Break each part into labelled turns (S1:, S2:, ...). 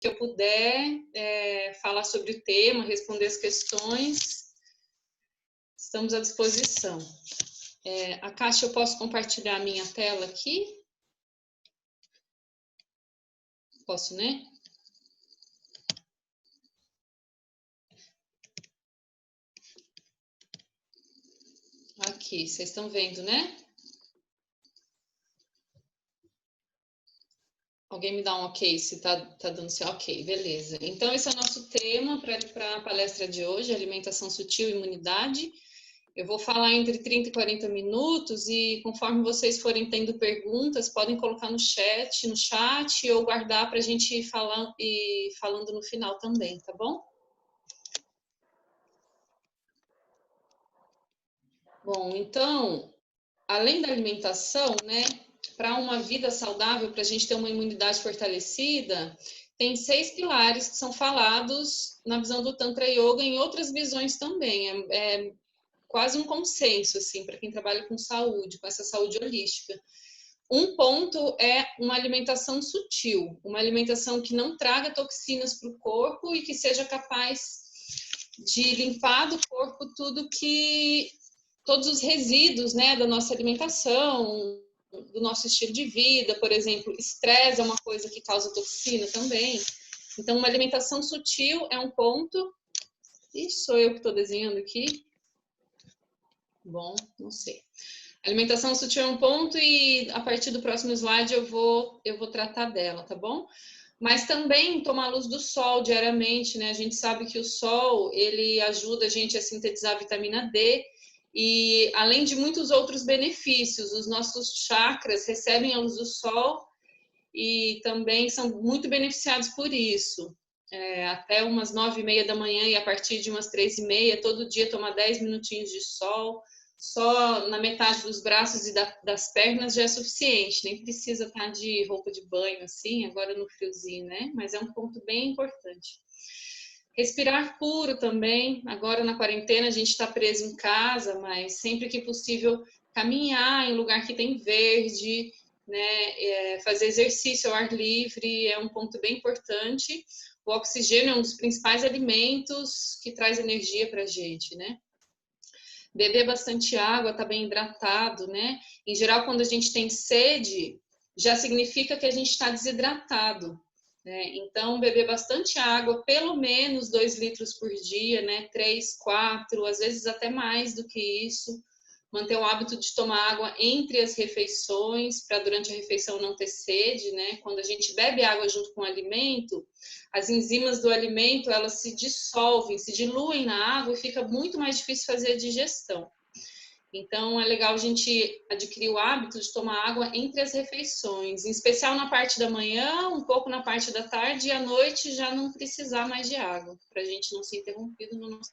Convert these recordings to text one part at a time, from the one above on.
S1: que eu puder falar sobre o tema, responder as questões, estamos à disposição. A Kátia, eu posso compartilhar a minha tela aqui? Posso, né? Aqui, vocês estão vendo, né? Alguém me dá um ok se tá dando seu ok, beleza. Então, esse é o nosso tema para a palestra de hoje, alimentação sutil e imunidade. Eu vou falar entre 30 e 40 minutos e conforme vocês forem tendo perguntas, podem colocar no chat ou guardar para a gente ir falando no final também, tá bom? Bom, então, além da alimentação, né, para uma vida saudável, para a gente ter uma imunidade fortalecida, tem 6 pilares que são falados na visão do Tantra Yoga, em outras visões também. É quase um consenso, assim, para quem trabalha com saúde, com essa saúde holística. Um ponto é uma alimentação sutil, uma alimentação que não traga toxinas para o corpo e que seja capaz de limpar do corpo todos os resíduos, né, da nossa alimentação, do nosso estilo de vida, por exemplo, estresse é uma coisa que causa toxina também. Então, uma alimentação sutil é um ponto. Ixi, sou eu que estou desenhando aqui. Bom, não sei. Alimentação sutil é um ponto e a partir do próximo slide eu vou tratar dela, tá bom? Mas também tomar a luz do sol diariamente, né? A gente sabe que o sol, ele ajuda a gente a sintetizar a vitamina D e além de muitos outros benefícios, os nossos chakras recebem a luz do sol e também são muito beneficiados por isso. Até umas 9h30 da manhã e a partir de umas 3h30, todo dia tomar 10 minutinhos de sol, só na metade dos braços e das pernas já é suficiente, nem precisa estar de roupa de banho assim, agora no friozinho, né? Mas é um ponto bem importante. Respirar puro também, agora na quarentena a gente está preso em casa, mas sempre que possível caminhar em lugar que tem verde, né? Fazer exercício ao ar livre é um ponto bem importante. O oxigênio é um dos principais alimentos que traz energia para a gente, né? Beber bastante água, tá bem hidratado, né? Em geral, quando a gente tem sede, já significa que a gente está desidratado, né? Então, beber bastante água, pelo menos 2 litros por dia, né? 3, 4, às vezes até mais do que isso. Manter o hábito de tomar água entre as refeições, para durante a refeição não ter sede, né? Quando a gente bebe água junto com o alimento, as enzimas do alimento, elas se dissolvem, se diluem na água e fica muito mais difícil fazer a digestão. Então, é legal a gente adquirir o hábito de tomar água entre as refeições, em especial na parte da manhã, um pouco na parte da tarde e à noite já não precisar mais de água, para a gente não ser interrompido no nosso.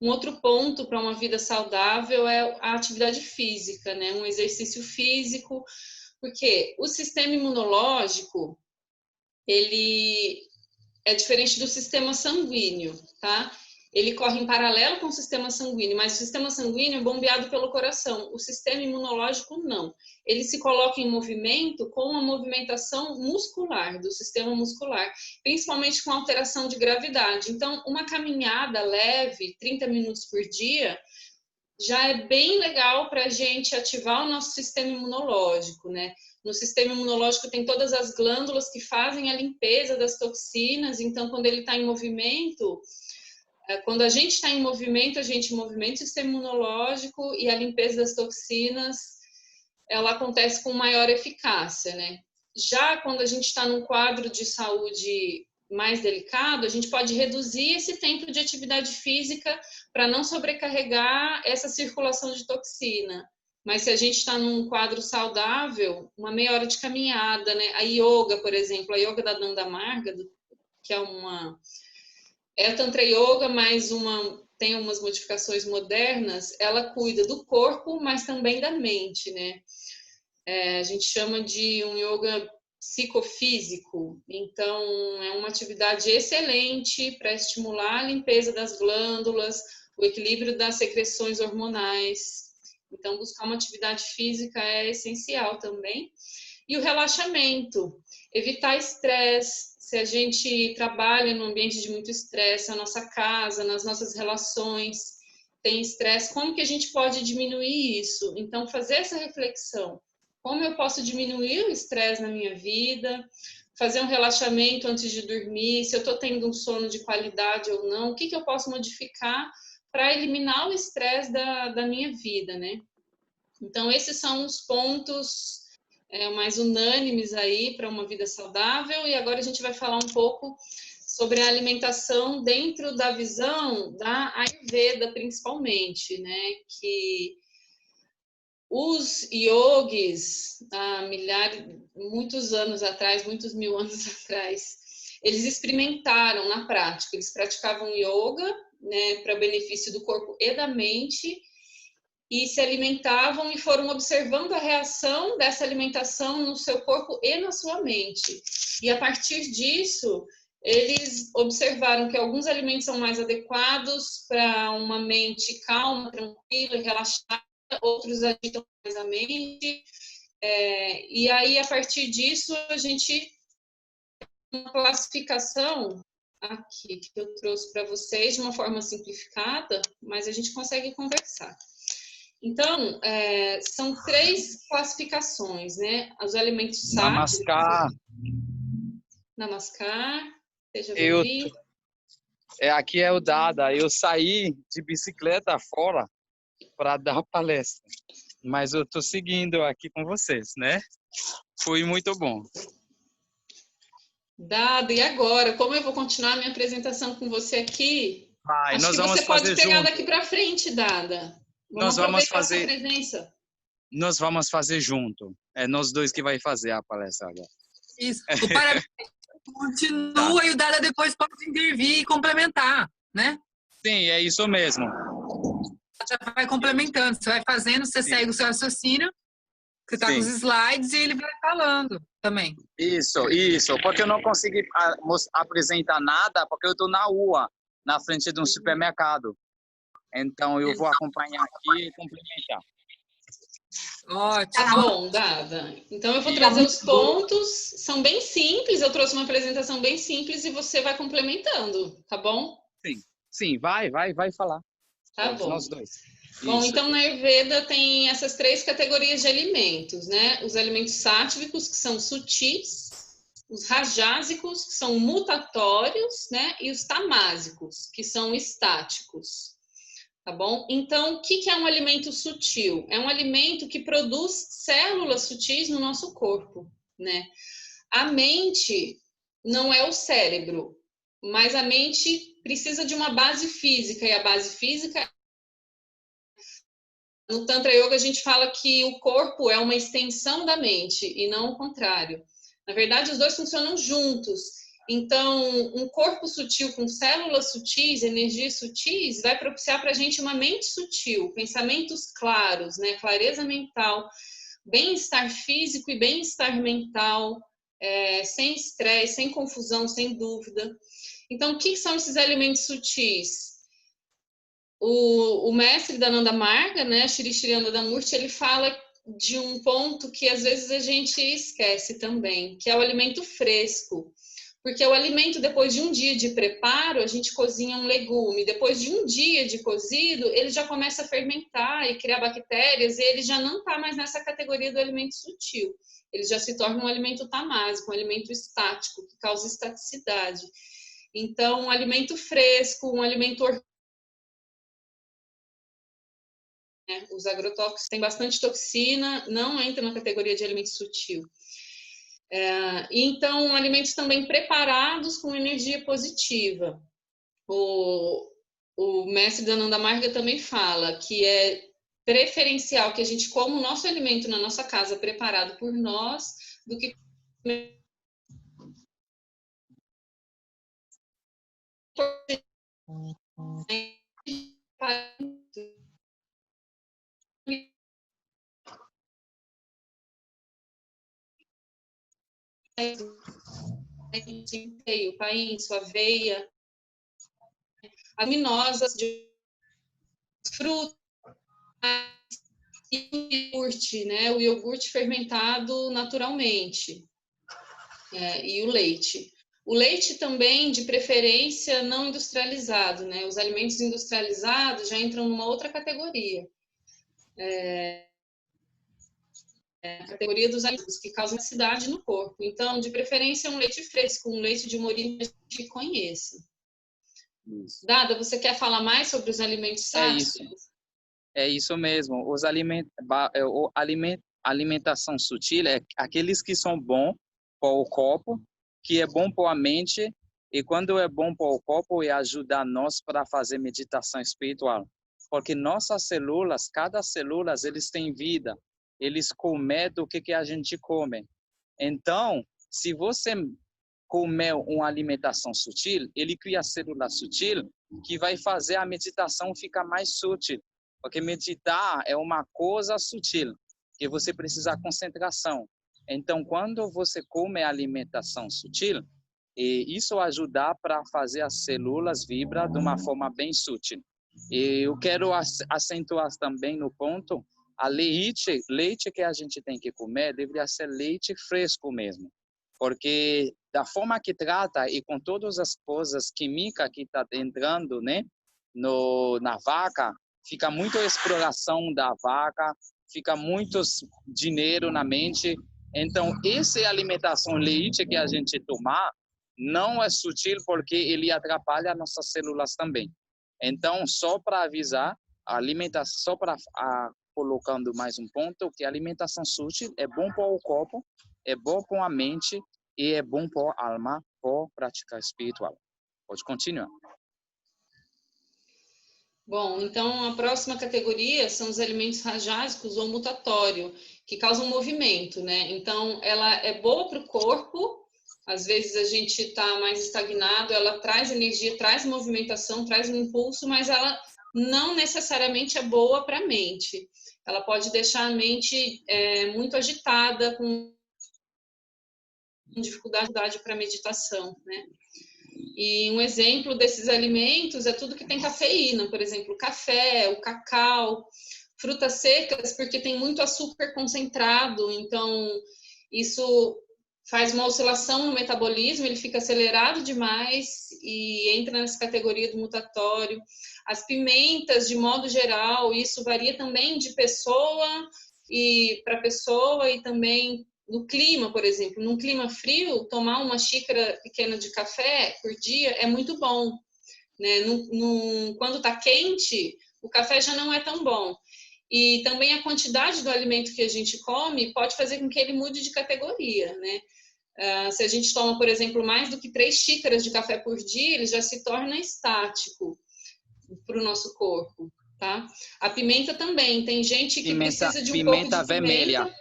S1: Um outro ponto para uma vida saudável é a atividade física, né? Um exercício físico, porque o sistema imunológico, ele é diferente do sistema sanguíneo, tá? Ele corre em paralelo com o sistema sanguíneo, mas o sistema sanguíneo é bombeado pelo coração, o sistema imunológico não. Ele se coloca em movimento com a movimentação muscular, do sistema muscular, principalmente com alteração de gravidade. Então, uma caminhada leve, 30 minutos por dia, já é bem legal para a gente ativar o nosso sistema imunológico, né? No sistema imunológico tem todas as glândulas que fazem a limpeza das toxinas, então quando ele está em movimento, quando a gente está em movimento, a gente movimenta o sistema imunológico e a limpeza das toxinas, ela acontece com maior eficácia, né? Já quando a gente está num quadro de saúde mais delicado, a gente pode reduzir esse tempo de atividade física para não sobrecarregar essa circulação de toxina. Mas se a gente está num quadro saudável, uma meia hora de caminhada, né? A yoga, por exemplo, a yoga da Nanda Marga, que é Tantra Yoga, mas tem umas modificações modernas, ela cuida do corpo, mas também da mente, né? A gente chama de um yoga psicofísico, então é uma atividade excelente para estimular a limpeza das glândulas, o equilíbrio das secreções hormonais. Então, buscar uma atividade física é essencial também. E o relaxamento, evitar estresse. Se a gente trabalha num ambiente de muito estresse, na nossa casa, nas nossas relações, tem estresse, como que a gente pode diminuir isso? Então, fazer essa reflexão. Como eu posso diminuir o estresse na minha vida? Fazer um relaxamento antes de dormir, se eu estou tendo um sono de qualidade ou não, o que eu posso modificar para eliminar o estresse da minha vida, né? Então, esses são os pontos mais unânimes aí para uma vida saudável. E agora a gente vai falar um pouco sobre a alimentação dentro da visão da Ayurveda, principalmente, né? Que os yogis, há muitos anos atrás, muitos mil anos atrás, eles experimentaram na prática, eles praticavam yoga, né, para benefício do corpo e da mente, e se alimentavam e foram observando a reação dessa alimentação no seu corpo e na sua mente. E a partir disso, eles observaram que alguns alimentos são mais adequados para uma mente calma, tranquila e relaxada, outros agitam mais a mente. E aí, a partir disso, a gente uma classificação aqui que eu trouxe para vocês de uma forma simplificada, mas a gente consegue conversar. Então, são 3 classificações, né? Os alimentos sáticos.
S2: Namaskar.
S1: Namaskar. Seja bem-vindo.
S2: Aqui é o Dada. Eu saí de bicicleta fora para dar palestra, mas eu estou seguindo aqui com vocês, né? Foi muito bom.
S1: Dada, e agora? Como eu vou continuar a minha apresentação com você aqui? Acho
S2: Nós
S1: que
S2: vamos
S1: você pode
S2: fazer
S1: pegar
S2: junto.
S1: daqui para frente, Dada.
S2: Nós vamos fazer.
S1: Essa presença.
S2: Nós vamos fazer junto. É nós dois que vai fazer a palestra agora.
S3: Isso. O parabéns continua e o Dada depois pode intervir e complementar, né?
S2: Sim, é isso mesmo.
S3: Já vai complementando, você vai fazendo, você segue o seu raciocínio, você está com os slides e ele vai falando também.
S2: Isso, porque eu não consegui apresentar nada, porque eu estou na rua, na frente de um supermercado. Então, eu vou acompanhar aqui e complementar.
S3: Ótimo.
S1: Tá bom, Dada. Então, eu vou trazer os pontos, são bem simples, eu trouxe uma apresentação bem simples e você vai complementando, tá bom?
S2: Sim, vai falar.
S1: Tá bom.
S2: Nós dois.
S1: Bom,
S2: Isso.
S1: então na Ayurveda tem essas 3 categorias de alimentos, né? Os alimentos sáttvicos, que são sutis, os rajásicos, que são mutatórios, né? E os tamásicos, que são estáticos, tá bom? Então, o que é um alimento sutil? É um alimento que produz células sutis no nosso corpo, né? A mente não é o cérebro, mas a mente precisa de uma base física, e a base física no Tantra Yoga, a gente fala que o corpo é uma extensão da mente e não o contrário. Na verdade, os dois funcionam juntos. Então, um corpo sutil com células sutis, energias sutis, vai propiciar para a gente uma mente sutil, pensamentos claros, né? Clareza mental, bem-estar físico e bem-estar mental, sem estresse, sem confusão, sem dúvida. Então, o que são esses alimentos sutis? O mestre da Nanda Marga, né, Shri Shri Anandamurti, ele fala de um ponto que às vezes a gente esquece também, que é o alimento fresco. Porque o alimento, depois de um dia de preparo, a gente cozinha um legume. Depois de um dia de cozido, ele já começa a fermentar e criar bactérias, e ele já não está mais nessa categoria do alimento sutil. Ele já se torna um alimento tamásico, um alimento estático, que causa estaticidade. Então, um alimento fresco, um alimento orgânico, os agrotóxicos têm bastante toxina, não entra na categoria de alimento sutil. Então, alimentos também preparados com energia positiva. O mestre da Nanda Marga também fala que é preferencial que a gente coma o nosso alimento na nossa casa preparado por nós do que o painço, aveia, aminosas de frutas, E o iogurte, né? O iogurte fermentado naturalmente. E o leite. O leite também, de preferência, não industrializado, né? Os alimentos industrializados já entram numa outra categoria. A categoria dos alimentos que causam acidez no corpo. Então, de preferência, um leite fresco, um leite de uma origem que a gente conheça. Isso. Dada, você quer falar mais sobre os alimentos sáticos?
S2: É isso mesmo. Alimentação sutil é aqueles que são bons para o corpo, que é bom para a mente, e quando é bom para o corpo, é ajudar nós para fazer meditação espiritual. Porque nossas células, cada célula, eles têm vida. Eles comem do que a gente come. Então, se você comer uma alimentação sutil, ele cria célula sutil que vai fazer a meditação ficar mais sutil. Porque meditar é uma coisa sutil, que você precisa de concentração. Então, quando você come alimentação sutil, isso ajuda para fazer as células vibrar de uma forma bem sutil. E eu quero acentuar também no ponto, a leite que a gente tem que comer deveria ser leite fresco mesmo. Porque da forma que trata e com todas as coisas químicas que está entrando, né, na vaca, fica muita exploração da vaca, fica muito dinheiro na mente. Então, essa alimentação leite que a gente tomar não é sutil porque ele atrapalha nossas células também. Então, só para avisar, a alimentação, só para colocando mais um ponto, que a alimentação sutil é bom para o corpo, é bom para a mente e é bom para a alma, para prática espiritual. Pode continuar.
S1: Bom, então a próxima categoria são os alimentos rajásicos ou mutatório, que causam movimento, né? Então, ela é boa para o corpo, às vezes a gente está mais estagnado, ela traz energia, traz movimentação, traz um impulso, mas ela não necessariamente é boa para a mente. Ela pode deixar a mente muito agitada, com dificuldade para meditação, né? E um exemplo desses alimentos é tudo que tem cafeína, por exemplo, o café, o cacau, frutas secas, porque tem muito açúcar concentrado, então isso faz uma oscilação no metabolismo, ele fica acelerado demais e entra nessa categoria do mutatório. As pimentas, de modo geral, isso varia também de pessoa e para pessoa e também no clima, por exemplo. Num clima frio, tomar uma xícara pequena de café por dia é muito bom, né? Quando está quente, o café já não é tão bom. E também a quantidade do alimento que a gente come pode fazer com que ele mude de categoria, né? Se a gente toma, por exemplo, mais do que 3 xícaras de café por dia, ele já se torna estático para o nosso corpo, tá? A pimenta também. Tem gente que precisa de um pouco de
S2: vermelha.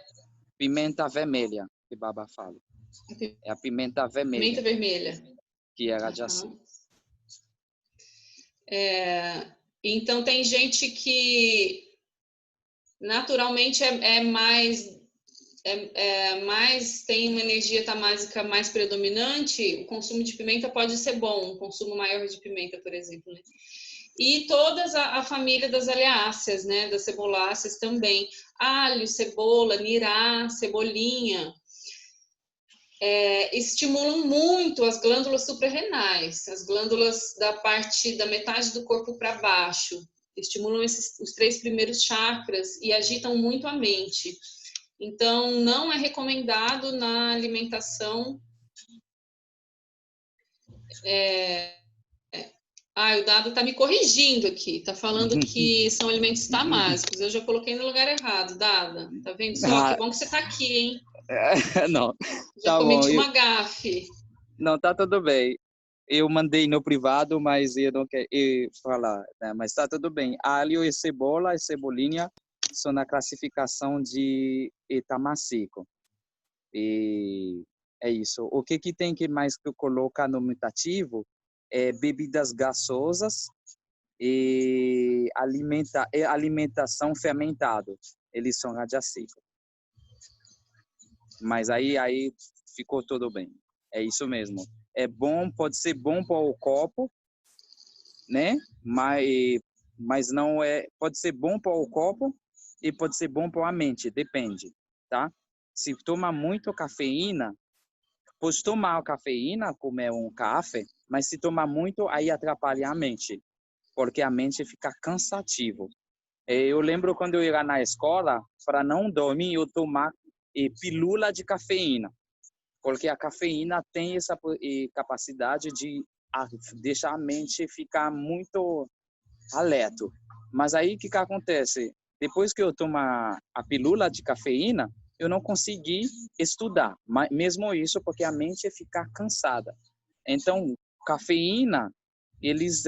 S2: Pimenta vermelha, que Baba fala. É a pimenta vermelha.
S1: Pimenta vermelha.
S2: Que é Rajasi.
S1: Então, tem gente que naturalmente tem uma energia tamásica mais predominante, o consumo de pimenta pode ser bom, um consumo maior de pimenta, por exemplo, né? E toda a família das oleáceas, né, das ceboláceas também, alho, cebola, nirá, cebolinha, estimulam muito as glândulas suprarrenais, as glândulas da metade do corpo para baixo, estimulam os 3 primeiros chakras e agitam muito a mente. Então, não é recomendado na alimentação. O Dado está me corrigindo aqui, está falando que são alimentos tamásicos. Eu já coloquei no lugar errado, Dada. Tá vendo só? Que bom que você está aqui, hein?
S2: Não,
S1: já
S2: tá
S1: cometi
S2: bom.
S1: uma gafe.
S2: Não, tá tudo bem. Eu mandei no privado, mas eu não quero falar, né? Mas tá tudo bem. Alho e cebola e cebolinha são na classificação de tamásico. E é isso. O que tem que mais que colocar no mutativo é bebidas gasosas e alimentação fermentada. Eles são rajasicos. Mas aí ficou tudo bem. É isso mesmo. É bom, pode ser bom para o corpo, né? Mas não é, pode ser bom para o corpo, e pode ser bom para a mente, depende, tá? Se toma muito cafeína, pode tomar cafeína, comer um café, mas se tomar muito, aí atrapalha a mente, porque a mente fica cansativo. Eu lembro quando eu ia na escola, para não dormir, eu tomar pílula de cafeína, porque a cafeína tem essa capacidade de deixar a mente ficar muito alerta. Mas aí o que acontece? Depois que eu tomo a pílula de cafeína, eu não consegui estudar, mas mesmo isso porque a mente fica cansada. Então, cafeína, eles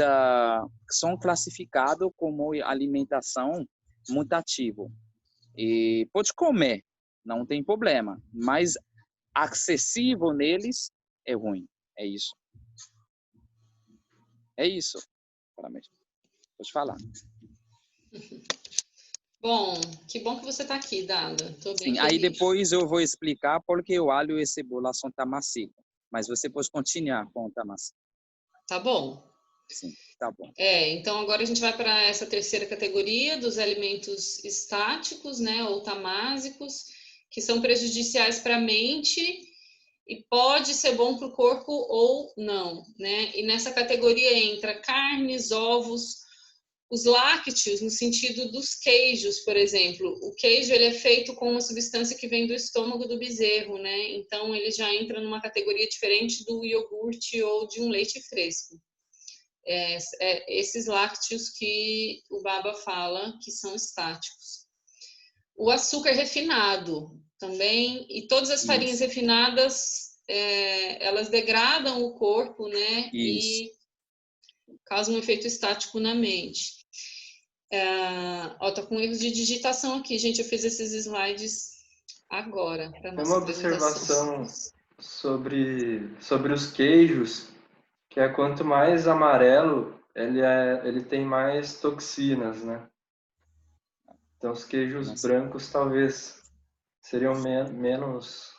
S2: são classificados como alimentação mutativa. E pode comer, não tem problema, mas acessível neles é ruim. É isso. É isso. Pode falar.
S1: Bom, que bom que você está aqui, Dada. Tô bem
S2: Sim, aí
S1: feliz.
S2: depois eu vou explicar porque o alho e cebola são tamassica. Mas você pode continuar com o tamassica.
S1: Tá bom.
S2: Sim, tá bom.
S1: Então agora a gente vai para essa terceira categoria dos alimentos estáticos, né, ou tamásicos, que são prejudiciais para a mente e pode ser bom para o corpo ou não, né? E nessa categoria entra carnes, ovos, os lácteos, no sentido dos queijos, por exemplo. O queijo ele é feito com uma substância que vem do estômago do bezerro, né? Então ele já entra numa categoria diferente do iogurte ou de um leite fresco. Esses lácteos que o Baba fala que são estáticos. O açúcar refinado também, e todas as farinhas refinadas, elas degradam o corpo, né?
S2: Isso.
S1: E causam um efeito estático na mente. Tá com erros de digitação aqui, gente. Eu fiz esses slides agora para nossa apresentação.
S4: Uma observação sobre os queijos, que é quanto mais amarelo, ele tem mais toxinas, né? Então os queijos brancos talvez seriam menos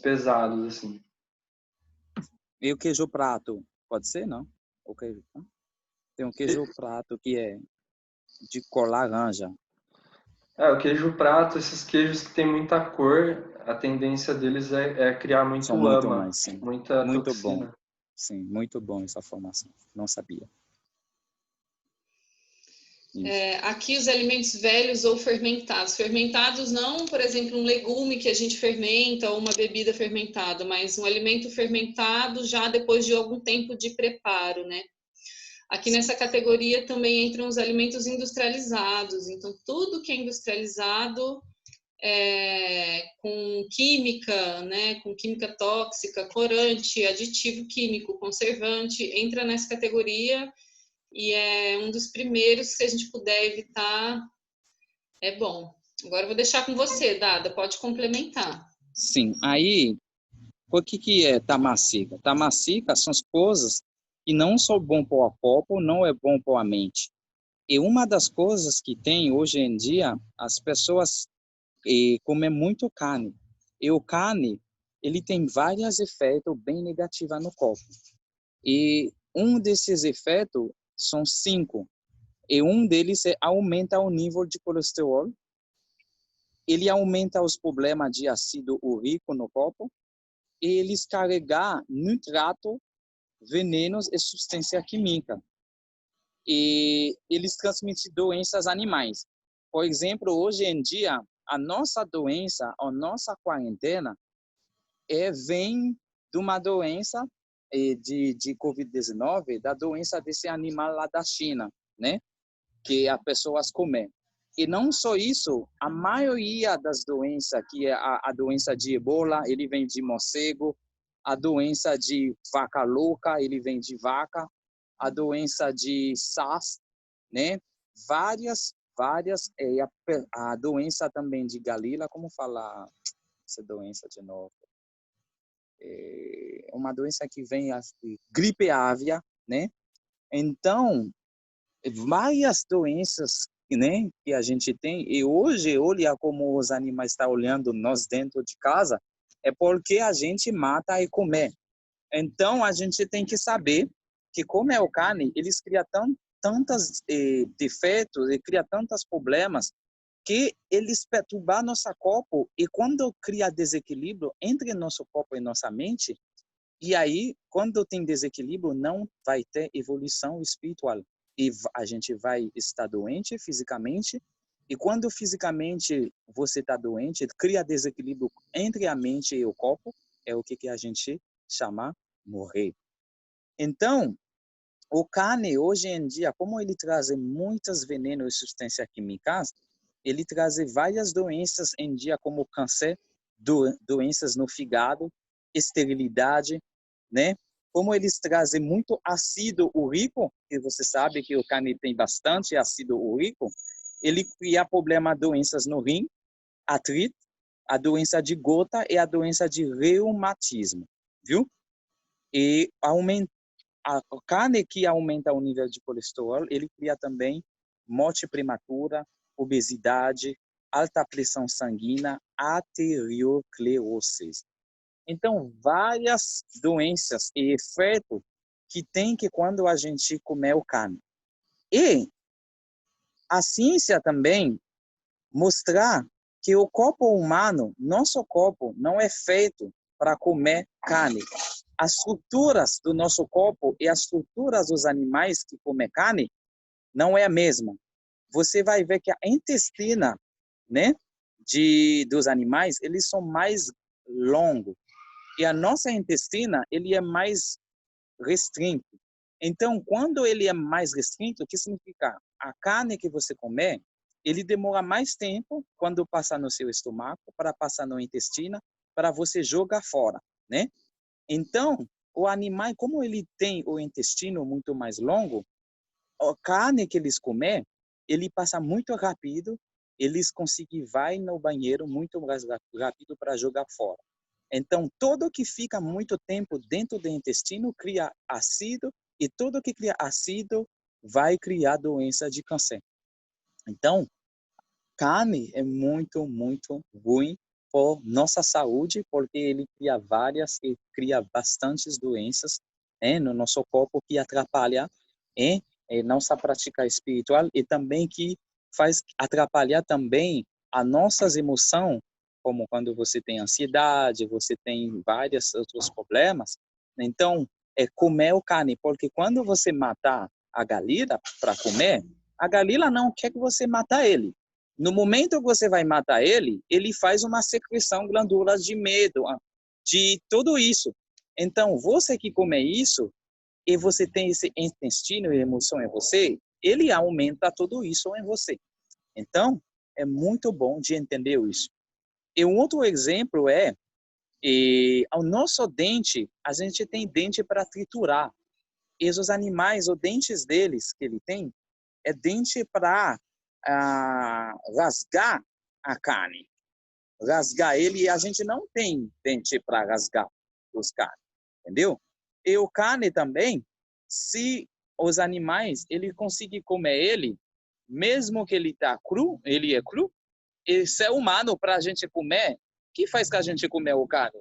S4: pesados, assim.
S2: E o queijo prato? Pode ser, não? O queijo, não? Tem um queijo prato que é de cor laranja.
S4: O queijo prato, esses queijos que tem muita cor, a tendência deles é criar muito
S2: São
S4: lama,
S2: muito mais, sim.
S4: muita
S2: muito
S4: toxina.
S2: Bom. Sim, muito bom essa formação. Não sabia.
S1: Aqui os alimentos velhos ou fermentados. Fermentados não, por exemplo, um legume que a gente fermenta ou uma bebida fermentada, mas um alimento fermentado já depois de algum tempo de preparo, né? Aqui nessa categoria também entram os alimentos industrializados. Então, tudo que é industrializado com química, né? Com química tóxica, corante, aditivo químico, conservante, entra nessa categoria. E é um dos primeiros que a gente puder evitar, é bom. Agora eu vou deixar com você, Dada, pode complementar.
S2: Sim, aí, o que é tamassica? Tamassica são as coisas que não são bom para o corpo, não é bom para a mente. E uma das coisas que tem hoje em dia, as pessoas comem muito carne. E o carne, ele tem vários efeitos bem negativos no corpo. E um desses efeitos são 5. E um deles aumenta o nível de colesterol. Ele aumenta os problemas de ácido úrico no corpo. E eles carregam nitrato, venenos e substância química. E eles transmitem doenças animais. Por exemplo, hoje em dia, a nossa doença, a nossa quarentena, vem de uma doença de Covid-19, da doença desse animal lá da China, né? Que as pessoas comem. E não só isso, a maioria das doenças, que é a doença de ebola, ele vem de morcego, a doença de vaca louca, ele vem de vaca, a doença de SARS, né? Várias, a doença também de Galila, como falar essa doença de novo? É uma doença que vem de gripe aviária, né? Então, várias doenças, né, que a gente tem, e hoje, olha como os animais estão olhando nós dentro de casa, é porque a gente mata e come. Então, a gente tem que saber que comer carne, eles criam tantos defeitos e criam tantos problemas que eles perturbam nosso corpo e quando cria desequilíbrio entre nosso corpo e nossa mente, e aí, quando tem desequilíbrio, não vai ter evolução espiritual. E a gente vai estar doente fisicamente, e quando fisicamente você está doente, cria desequilíbrio entre a mente e o corpo, é o que a gente chama morrer. Então, o carne, hoje em dia, como ele traz muitos venenos e substâncias químicas, ele traz várias doenças em dia, como câncer, doenças no fígado, esterilidade, né? Como eles trazem muito ácido úrico, que você sabe que o carne tem bastante ácido úrico, ele cria problema, doenças no rim, artrite, a doença de gota e a doença de reumatismo, viu? E a carne que aumenta o nível de colesterol, ele cria também morte prematura, obesidade, alta pressão sanguínea, arteriosclerose. Então, várias doenças e efeitos que tem que quando a gente come o carne. E a ciência também mostrar que o corpo humano, nosso corpo, não é feito para comer carne. As estruturas do nosso corpo e as estruturas dos animais que comem carne não é a mesma. Você vai ver que a intestina, né, dos animais, eles são mais longos. E a nossa intestina, ele é mais restrito. Então, quando ele é mais restrito, o que significa? A carne que você comer, ele demora mais tempo quando passa no seu estômago, para passar no intestino, para você jogar fora, né? Então, o animal, como ele tem o intestino muito mais longo, a carne que eles comem, ele passa muito rápido, eles conseguem vai no banheiro muito mais rápido para jogar fora. Então, tudo que fica muito tempo dentro do intestino cria ácido, e tudo que cria ácido vai criar doença de câncer. Então, carne é muito, muito ruim por nossa saúde, porque ele cria bastantes doenças, no nosso corpo que atrapalha nossa prática espiritual e também que faz atrapalhar também as nossas emoções, como quando você tem ansiedade, você tem vários outros problemas. Então, comer o carne, porque quando você matar a galinha para comer, a galinha não quer que você mata ele. No momento que você vai matar ele, ele faz uma secreção glandular de medo, de tudo isso. Então, você que come isso, e você tem esse intestino e emoção em você, ele aumenta tudo isso em você. Então, é muito bom de entender isso. E um outro exemplo é, o nosso dente, a gente tem dente para triturar. E os animais, os dentes deles que ele tem, é dente para rasgar a carne. Rasgar ele, e a gente não tem dente para rasgar os carnes, entendeu? E o carne também, se os animais, ele conseguir comer ele, mesmo que ele tá cru, ele é cru, e ser humano para a gente comer, o que faz que a gente comer o carne?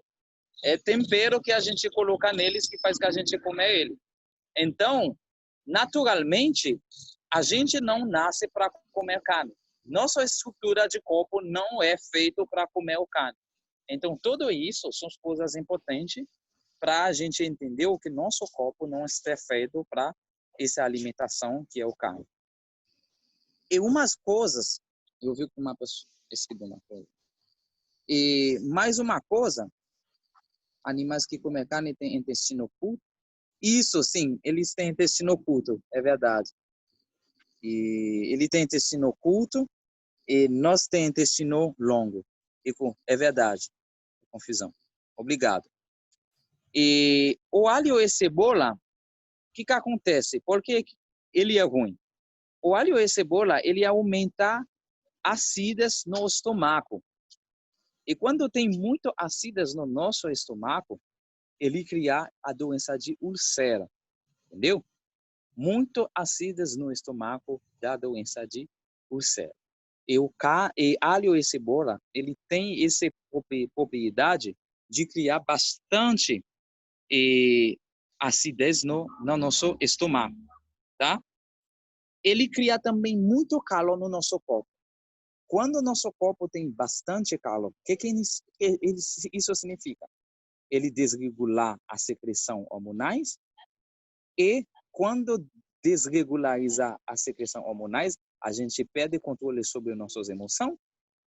S2: É tempero que a gente coloca neles que faz que a gente comer ele. Então, naturalmente, a gente não nasce para comer carne. Nossa estrutura de corpo não é feita para comer o carne. Então, tudo isso são coisas importantes para a gente entender o que nosso corpo não está feito para essa alimentação que é o carne. E umas coisas, eu vi que uma pessoa esqueci uma coisa. E mais uma coisa, animais que comem carne têm intestino curto. Isso, sim, eles têm intestino curto, é verdade. E ele tem intestino curto e nós temos intestino longo. É verdade. Confusão. Obrigado. E o alho e cebola, o que acontece? Por que ele é ruim? O alho e cebola, ele aumenta acidez no estômago. E quando tem muito acidez no nosso estômago, ele cria a doença de úlcera. Entendeu? Muito acidez no estômago da doença de úlcera. E alho e cebola, ele tem essa propriedade de criar bastante acidez no nosso estômago, tá? Ele cria também muito calor no nosso corpo. quando o nosso corpo tem bastante calor, o que isso significa? Ele desregular a secreção hormonais e quando desregularizar a secreção hormonais, a gente perde controle sobre nossas emoções,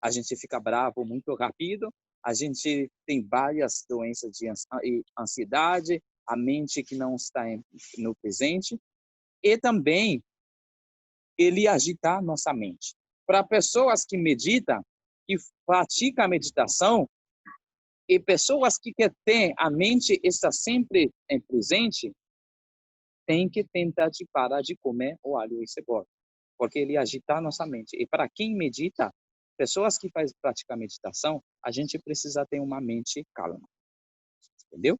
S2: a gente fica bravo muito rápido, a gente tem várias doenças de ansiedade, a mente que não está no presente, e também ele agita nossa mente. Para pessoas que meditam, que praticam a meditação, e pessoas que têm a mente está sempre em presente, tem que tentar de parar de comer o alho e cebola, porque ele agita nossa mente. E para quem medita, pessoas que praticam meditação, a gente precisa ter uma mente calma, entendeu?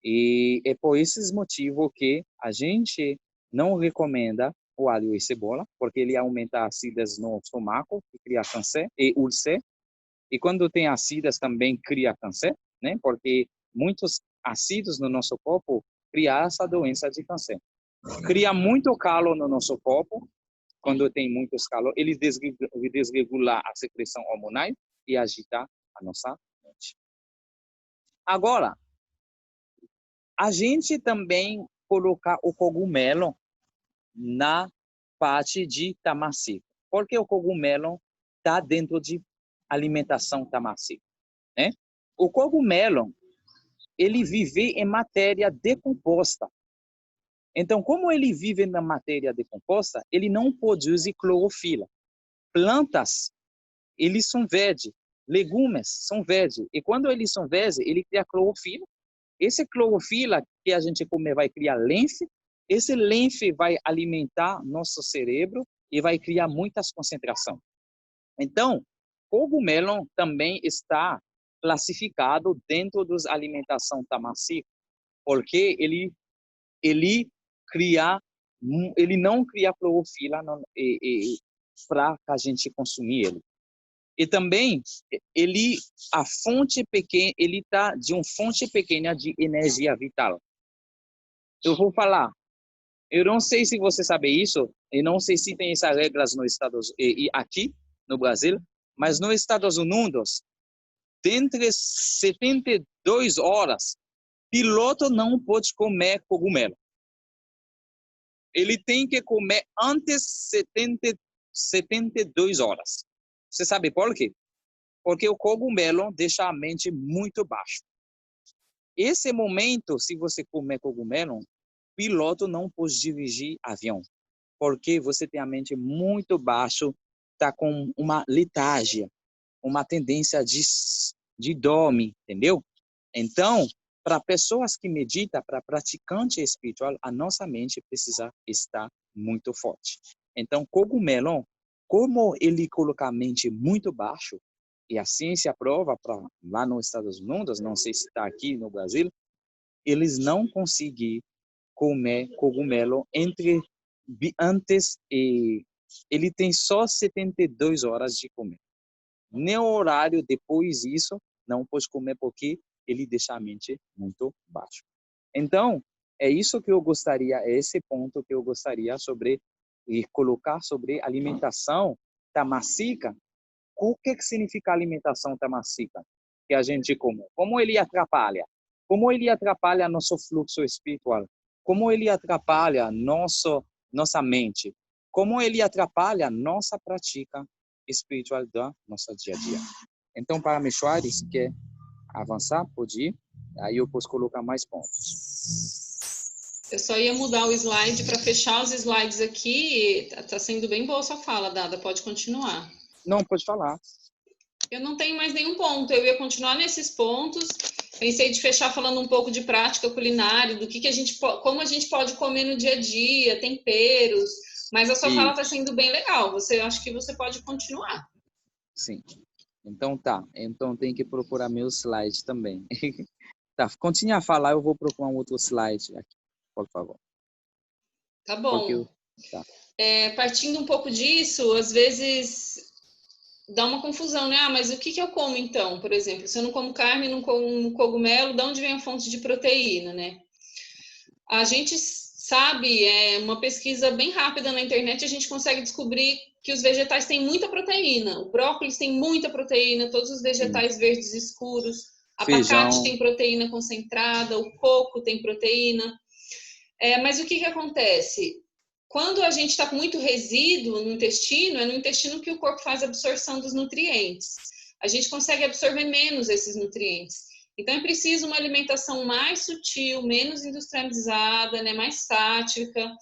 S2: E é por esses motivos que a gente não recomenda o alho e cebola, porque ele aumenta acidez no estômago, que cria câncer e úlcera. E quando tem acidez também cria câncer, né? Porque muitos ácidos no nosso corpo criam essa doença de câncer. Cria muito calor no nosso corpo. Quando tem muito calor, ele desregula a secreção hormonal e agita a nossa mente. Agora, a gente também coloca o cogumelo na parte de tamassi, porque o cogumelo está dentro de alimentação tamassi, né? O cogumelo, ele vive em matéria decomposta. Então, como ele vive na matéria decomposta, ele não produz clorofila. Plantas, eles são verdes. Legumes são verdes. E quando eles são verdes, ele cria clorofila. Esse clorofila que a gente come vai criar linfe. Esse linfe vai alimentar nosso cérebro e vai criar muitas concentrações. Então, cogumelo também está classificado dentro das alimentação tamassi, porque ele não cria clorofila para a gente consumir ele. E também ele está de uma fonte pequena de energia vital. Eu vou falar. Eu não sei se você sabe isso. Eu não sei se tem essas regras nos Estados e aqui no Brasil, mas nos Estados Unidos, dentre 72 horas, piloto não pode comer cogumelo. Ele tem que comer antes de 72 horas. Você sabe por quê? Porque o cogumelo deixa a mente muito baixa. Esse momento, se você comer cogumelo, piloto não pode dirigir avião, porque você tem a mente muito baixa, está com uma letargia, uma tendência de dormir, entendeu? Então, para pessoas que meditam, para praticante espiritual, a nossa mente precisa estar muito forte. Então, cogumelo, como ele coloca a mente muito baixo, e a ciência prova lá nos Estados Unidos, não sei se está aqui no Brasil, eles não conseguem comer cogumelo antes e ele tem só 72 horas de comer. No horário depois disso, não pode comer porque ele deixa a mente muito baixa. Então, é isso que eu gostaria, é esse ponto que eu gostaria e colocar sobre alimentação tamássica. O que significa alimentação tamássica que a gente come? Como ele atrapalha? Como ele atrapalha nosso fluxo espiritual? Como ele atrapalha nossa mente? Como ele atrapalha nossa prática espiritual da nossa dia a dia? Então, para Meshwari, se quer avançar, pode ir. Aí eu posso colocar mais pontos.
S1: Eu só ia mudar o slide para fechar os slides aqui. Está sendo bem boa a sua fala, Dada. Pode continuar.
S2: Não, pode falar.
S1: Eu não tenho mais nenhum ponto. Eu ia continuar nesses pontos. Pensei de fechar falando um pouco de prática culinária, do que como a gente pode comer no dia a dia, temperos. Mas a sua fala está sendo bem legal. Acho que você pode continuar.
S2: Sim. Então tá. Então tem que procurar meus slides também. Tá, continue a falar, eu vou procurar um outro slide aqui, por favor.
S1: Tá bom.
S2: Tá.
S1: Partindo um pouco disso, às vezes dá uma confusão, né? Mas o que eu como então? Por exemplo, se eu não como carne, não como cogumelo, de onde vem a fonte de proteína, né? A gente sabe, uma pesquisa bem rápida na internet, a gente consegue descobrir que os vegetais têm muita proteína. O brócolis tem muita proteína, todos os vegetais verdes escuros. Abacate tem proteína concentrada, o coco tem proteína. Mas o que acontece? Quando a gente está com muito resíduo no intestino, é no intestino que o corpo faz a absorção dos nutrientes. A gente consegue absorver menos esses nutrientes. Então, é preciso uma alimentação mais sutil, menos industrializada, né, mais sática,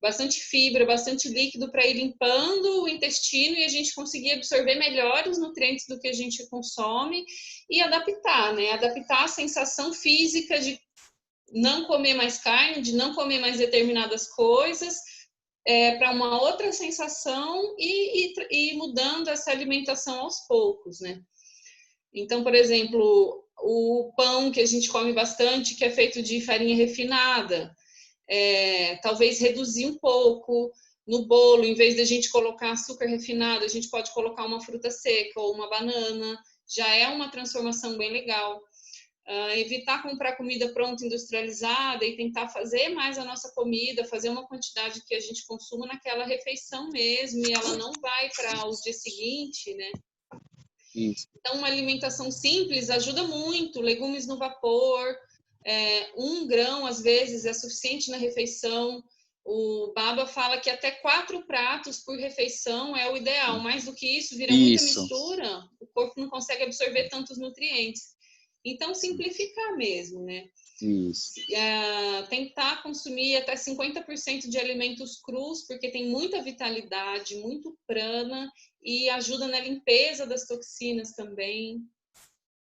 S1: bastante fibra, bastante líquido para ir limpando o intestino e a gente conseguir absorver melhor os nutrientes do que a gente consome e adaptar, né? Adaptar a sensação física de não comer mais carne, de não comer mais determinadas coisas, para uma outra sensação e mudando essa alimentação aos poucos, né? Então, por exemplo, o pão que a gente come bastante, que é feito de farinha refinada, talvez reduzir um pouco. No bolo, em vez de a gente colocar açúcar refinado, a gente pode colocar uma fruta seca ou uma banana, já é uma transformação bem legal. Evitar comprar comida pronta, industrializada e tentar fazer mais a nossa comida, fazer uma quantidade que a gente consuma naquela refeição mesmo, e ela não vai para o dia seguinte, né?
S2: Isso.
S1: Então, uma alimentação simples ajuda muito, legumes no vapor, 1 grão, às vezes, é suficiente na refeição. O Baba fala que até 4 pratos por refeição é o ideal. Mais do que isso, vira muita mistura, o corpo não consegue absorver tantos nutrientes. Então, simplificar mesmo, né?
S2: Isso.
S1: Tentar consumir até 50% de alimentos crus, porque tem muita vitalidade, muito prana e ajuda na limpeza das toxinas também.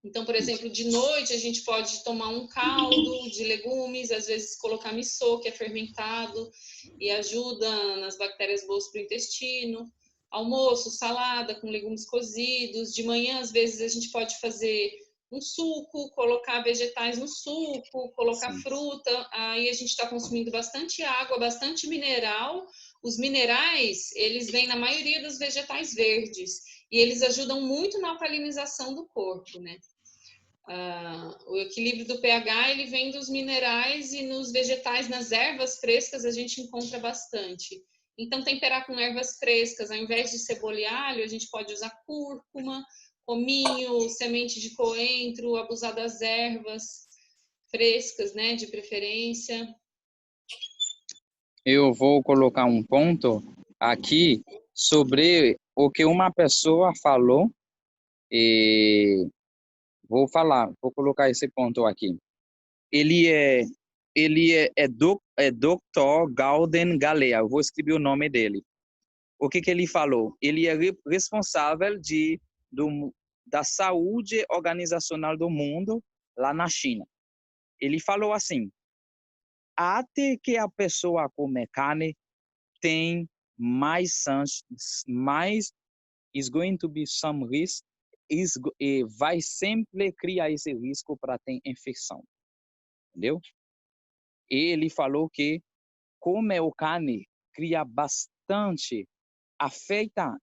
S1: Então, por exemplo, de noite a gente pode tomar um caldo de legumes, às vezes colocar missô, que é fermentado e ajuda nas bactérias boas para o intestino. Almoço, salada com legumes cozidos. De manhã, às vezes, a gente pode fazer um suco, colocar vegetais no suco, colocar fruta. Aí a gente está consumindo bastante água, bastante mineral. Os minerais, eles vêm na maioria dos vegetais verdes e eles ajudam muito na alcalinização do corpo, né? O equilíbrio do pH, ele vem dos minerais e nos vegetais, nas ervas frescas, a gente encontra bastante. Então, temperar com ervas frescas, ao invés de cebola e alho, a gente pode usar cúrcuma, cominho, semente de coentro, abusar das ervas frescas, né, de preferência.
S2: Eu vou colocar um ponto aqui sobre o que uma pessoa falou e vou colocar esse ponto aqui. Ele é Dr. Gauden Galea. Eu vou escrever o nome dele. O que ele falou? Ele é responsável da saúde organizacional do mundo lá na China. Ele falou assim: até que a pessoa come carne, tem mais is going to be some risk, vai sempre criar esse risco para ter infecção. Entendeu? E ele falou que comer o carne cria bastante, afeta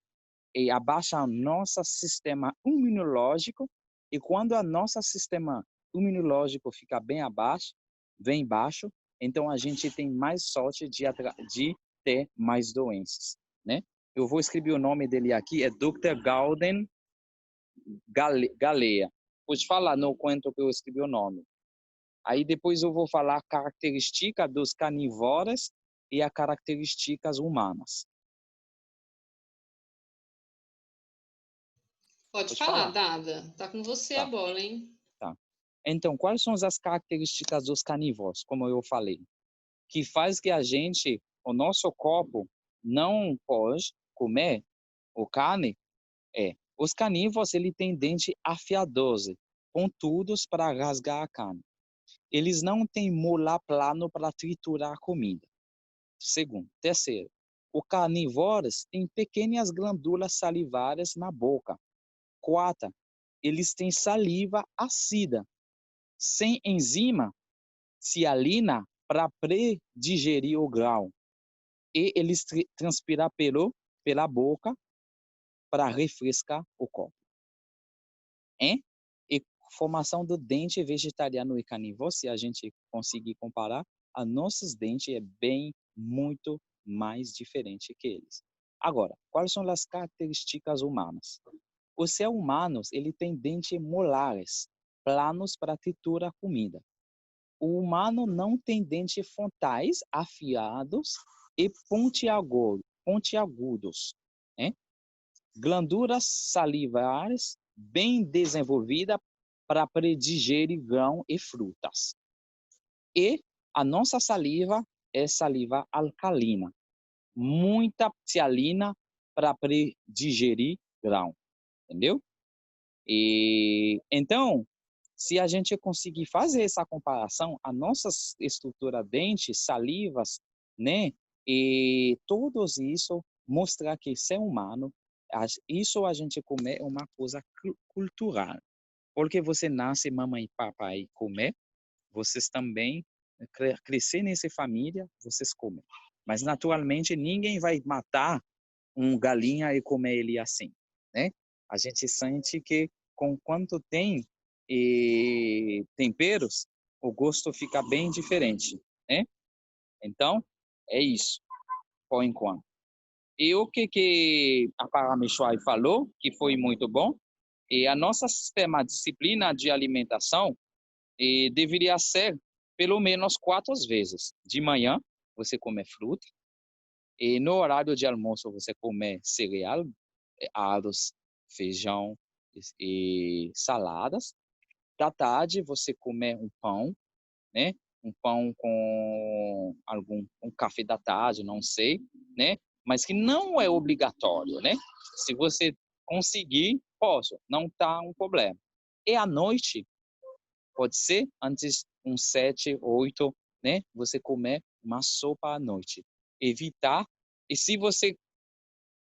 S2: e abaixa o nosso sistema imunológico, e quando o nosso sistema imunológico fica bem baixo, então a gente tem mais sorte de ter mais doenças, né? Eu vou escrever o nome dele aqui, é Dr. Gauden Galea. Vou te falar no quanto que eu escrevi o nome. Aí depois eu vou falar a característica dos carnívoros e as características humanas.
S1: Pode falar, Dada. Tá com você a bola, hein?
S2: Tá. Então, quais são as características dos carnívoros, como eu falei? Que faz que o nosso corpo não pode comer o carne, os carnívoros, ele tem dente afiadoso, pontudos para rasgar a carne. Eles não têm molar plano para triturar a comida. Terceiro, os carnívoros têm pequenas glândulas salivares na boca. 4, eles têm saliva ácida, sem enzima cialina para predigerir o grão. E eles transpiram pela boca para refrescar o corpo. E formação do dente vegetariano e carnívoro, se a gente conseguir comparar, a nossos dentes é bem, muito mais diferente que eles. Agora, quais são as características humanas? O ser humano, ele tem dentes molares, planos para triturar a comida. O humano não tem dentes frontais afiados e pontiagudos, né? Glândulas salivares bem desenvolvidas para digerir grão e frutas. E a nossa saliva é saliva alcalina, muita ptialina para digerir grão, entendeu? E então, se a gente conseguir fazer essa comparação, a nossa estrutura dente, salivas, né, e todos isso mostra que ser humano, isso a gente comer é uma coisa cultural, porque você nasce mamãe e papai comer, vocês também crescer nessa família, vocês comem. Mas naturalmente ninguém vai matar um galinha e comer ele assim, né? A gente sente que com quanto tem temperos, o gosto fica bem diferente, né? Então, é isso, por enquanto. E o que a Parameswari falou, que foi muito bom, e a nossa sistema disciplina de alimentação deveria ser pelo menos 4 vezes. De manhã, você come fruta, e no horário de almoço, você come cereal, arroz, feijão e saladas. Da tarde, você come um pão, né? Um pão com um café da tarde, não sei, né? Mas que não é obrigatório, né? Se você conseguir, posso, não tá um problema. E à noite, pode ser antes 7, 8, né? Você comer uma sopa à noite. Evitar, e se você,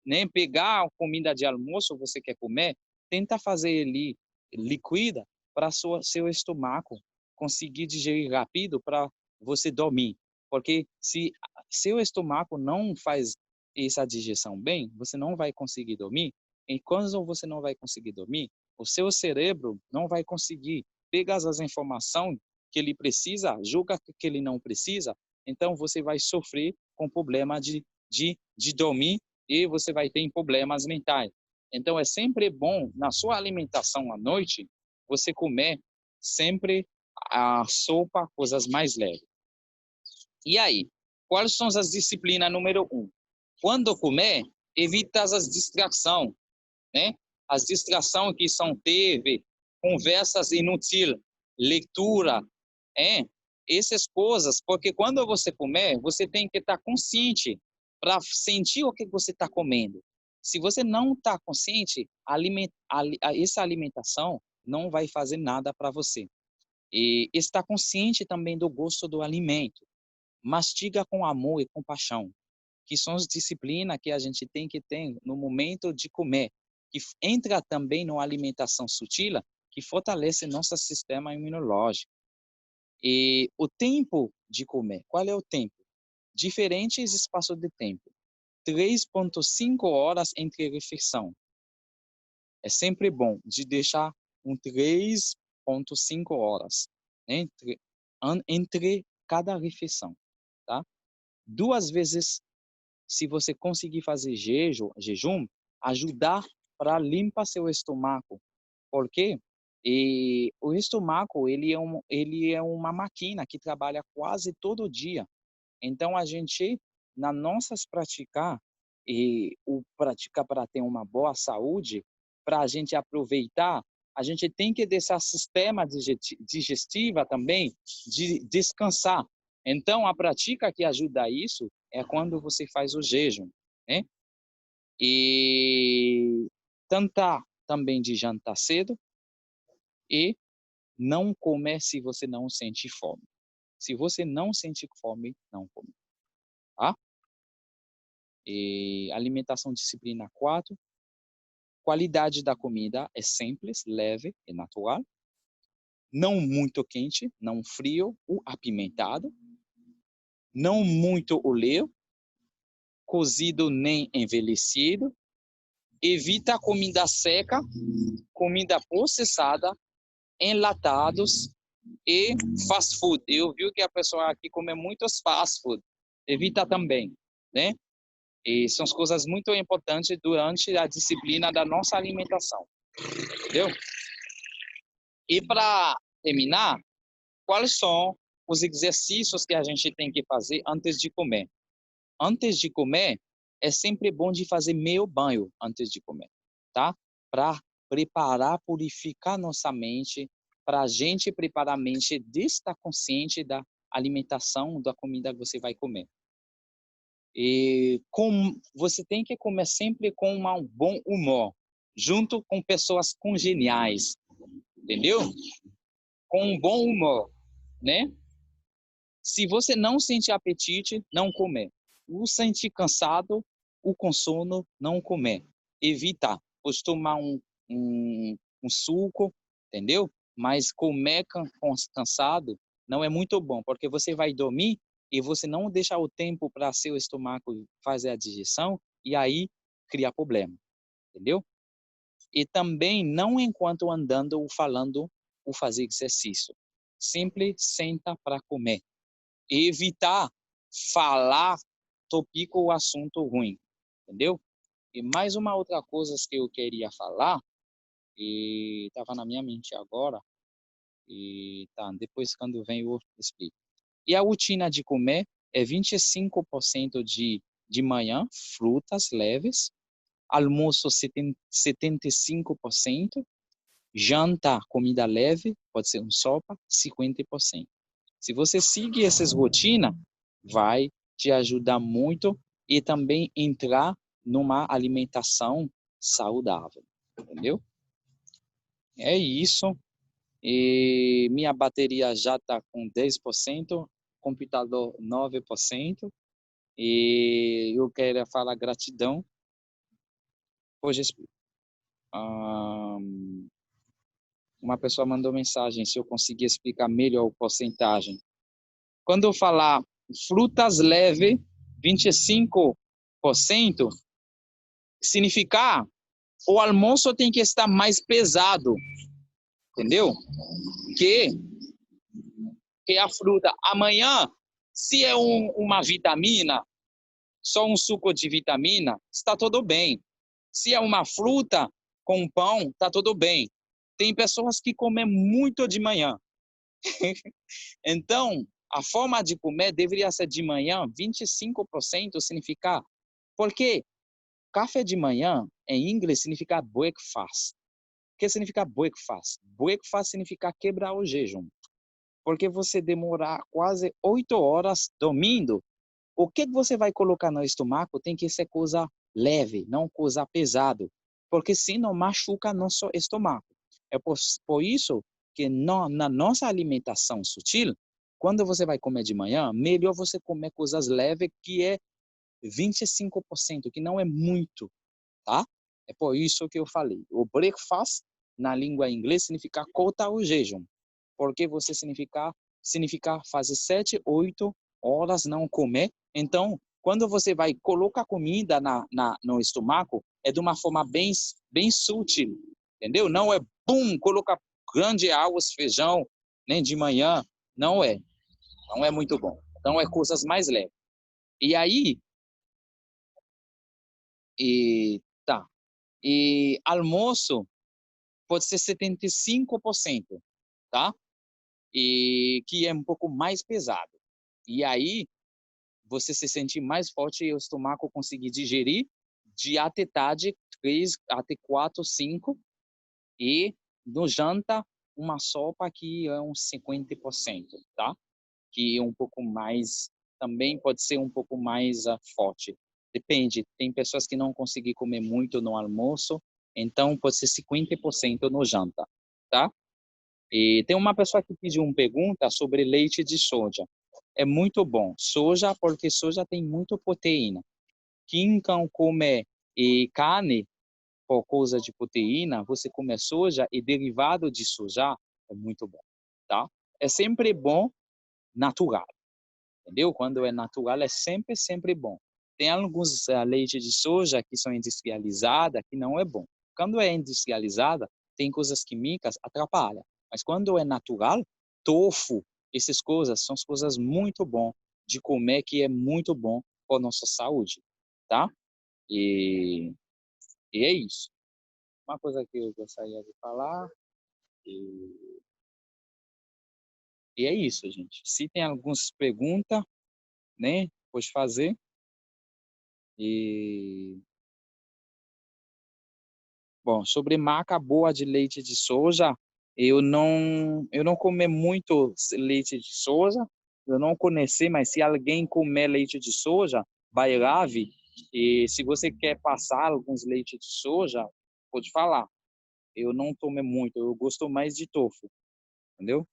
S2: né, pegar a comida de almoço, você quer comer, tenta fazer ele líquida para seu estômago conseguir digerir rápido para você dormir. Porque se seu estômago não faz essa digestão bem, você não vai conseguir dormir. E quando você não vai conseguir dormir, o seu cérebro não vai conseguir pegar as informações que ele precisa, julga que ele não precisa, então você vai sofrer com problema de dormir e você vai ter problemas mentais. Então, é sempre bom, na sua alimentação à noite, você comer sempre a sopa, coisas mais leves. E aí, quais são as disciplinas número 1? Quando comer, evita as distrações, né? As distrações que são TV, conversas inúteis, leitura, essas coisas, porque quando você comer, você tem que estar consciente para sentir o que você está comendo. Se você não está consciente, essa alimentação não vai fazer nada para você. E estar consciente também do gosto do alimento. Mastiga com amor e compaixão, que são as disciplinas que a gente tem que ter no momento de comer, que entra também na alimentação sutil, que fortalece nosso sistema imunológico. E o tempo de comer, qual é o tempo? Diferentes espaços de tempo. 3,5 horas entre refeição. É sempre bom de deixar 3,5 horas entre cada refeição, tá? 2 vezes, se você conseguir fazer jejum, ajudar para limpar seu estômago. Por quê? E o estômago, ele é uma máquina que trabalha quase todo dia. Então, a gente, na nossas práticas, prática para ter uma boa saúde, para a gente aproveitar, a gente tem que deixar sistema digestivo também de descansar. Então, a prática que ajuda isso é quando você faz o jejum, né? E tentar também de jantar cedo e não comer se você não sente fome. Se você não sente fome, não come, tá? E alimentação disciplina 4. Qualidade da comida é simples, leve e natural. Não muito quente, não frio ou apimentado. Não muito óleo, cozido nem envelhecido. Evita comida seca, comida processada, enlatados E fast food. Eu vi que a pessoa aqui come muitos fast food. Evita também, né? E são as coisas muito importantes durante a disciplina da nossa alimentação. Entendeu? E para terminar, quais são os exercícios que a gente tem que fazer antes de comer? Antes de comer, é sempre bom de fazer meio banho antes de comer, tá? Para preparar, purificar nossa mente, para a gente preparar a mente de estar consciente da alimentação, da comida que você vai comer. E você tem que comer sempre com um bom humor, junto com pessoas congeniais, entendeu? Com um bom humor, né? Se você não sente apetite, não comer. O sentir cansado, o com sono, não comer. Evitar. Pode tomar um suco, entendeu? Mas comer cansado não é muito bom, porque você vai dormir e você não deixa o tempo para seu estômago fazer a digestão e aí cria problema, entendeu? E também não enquanto andando ou falando ou fazer exercício. Sempre senta para comer. E evitar falar tópico ou assunto ruim, entendeu? E mais uma outra coisa que eu queria falar, e estava na minha mente agora, e tá, depois quando vem eu explico. E a rotina de comer é 25% de manhã, frutas leves, almoço 75%, janta, comida leve, pode ser sopa, 50%. Se você seguir essas rotinas, vai te ajudar muito e também entrar numa alimentação saudável, entendeu? É isso. E minha bateria já está com 10%, computador 9%. E eu quero falar gratidão. Hoje, uma pessoa mandou mensagem se eu conseguir explicar melhor a porcentagem. Quando eu falar frutas leve, 25%, significa o almoço tem que estar mais pesado, entendeu? Que a fruta. Amanhã, se é uma vitamina, só um suco de vitamina, está tudo bem. Se é uma fruta com pão, está tudo bem. Tem pessoas que comem muito de manhã. Então, a forma de comer deveria ser de manhã, 25% significa. Porque café de manhã, em inglês, significa breakfast. O que significa breakfast? Breakfast significa quebrar o jejum. Porque você demorar quase 8 horas dormindo, o que você vai colocar no estômago tem que ser coisa leve, não coisa pesada. Porque senão machuca nosso estômago. É por isso que na nossa alimentação sutil, quando você vai comer de manhã, melhor você comer coisas leves, que é 25%, que não é muito, tá? É por isso que eu falei. O breakfast, na língua inglesa, significa cortar o jejum. Porque você significa fazer 7, 8 horas não comer. Então, quando você vai colocar comida no estômago, é de uma forma bem sutil, entendeu? Não é, coloca grande arroz, feijão, nem de manhã. Não é muito bom. Então, é coisas mais leves. E aí, tá. E almoço pode ser 75%, tá? E que é um pouco mais pesado. E aí, você se sente mais forte e o estômago conseguir digerir de até tarde, 3 até 4, 5. E no janta, uma sopa que é uns 50%, tá? Que é um pouco mais, também pode ser um pouco mais forte. Depende, tem pessoas que não conseguem comer muito no almoço, então pode ser 50% no janta, tá? E tem uma pessoa que pediu uma pergunta sobre leite de soja. É muito bom. Soja, porque soja tem muita proteína. Quem não come carne por causa de proteína, você come soja e derivado de soja, é muito bom, tá? É sempre bom natural, entendeu? Quando é natural, é sempre bom. Tem alguns leite de soja que são industrializadas, que não é bom. Quando é industrializada, tem coisas químicas, atrapalha. Mas quando é natural, tofu, essas coisas são as coisas muito bom de comer, que é muito bom para a nossa saúde, tá? E é isso. Uma coisa que eu gostaria de falar, e é isso, gente. Se tem algumas perguntas, né, pode fazer. E bom, sobre marca boa de leite de soja, eu não comer muito leite de soja, eu não conheci, mas se alguém comer leite de soja, vai lá, e se você quer passar alguns leites de soja, pode falar. Eu não tomei muito, eu gosto mais de tofu, entendeu?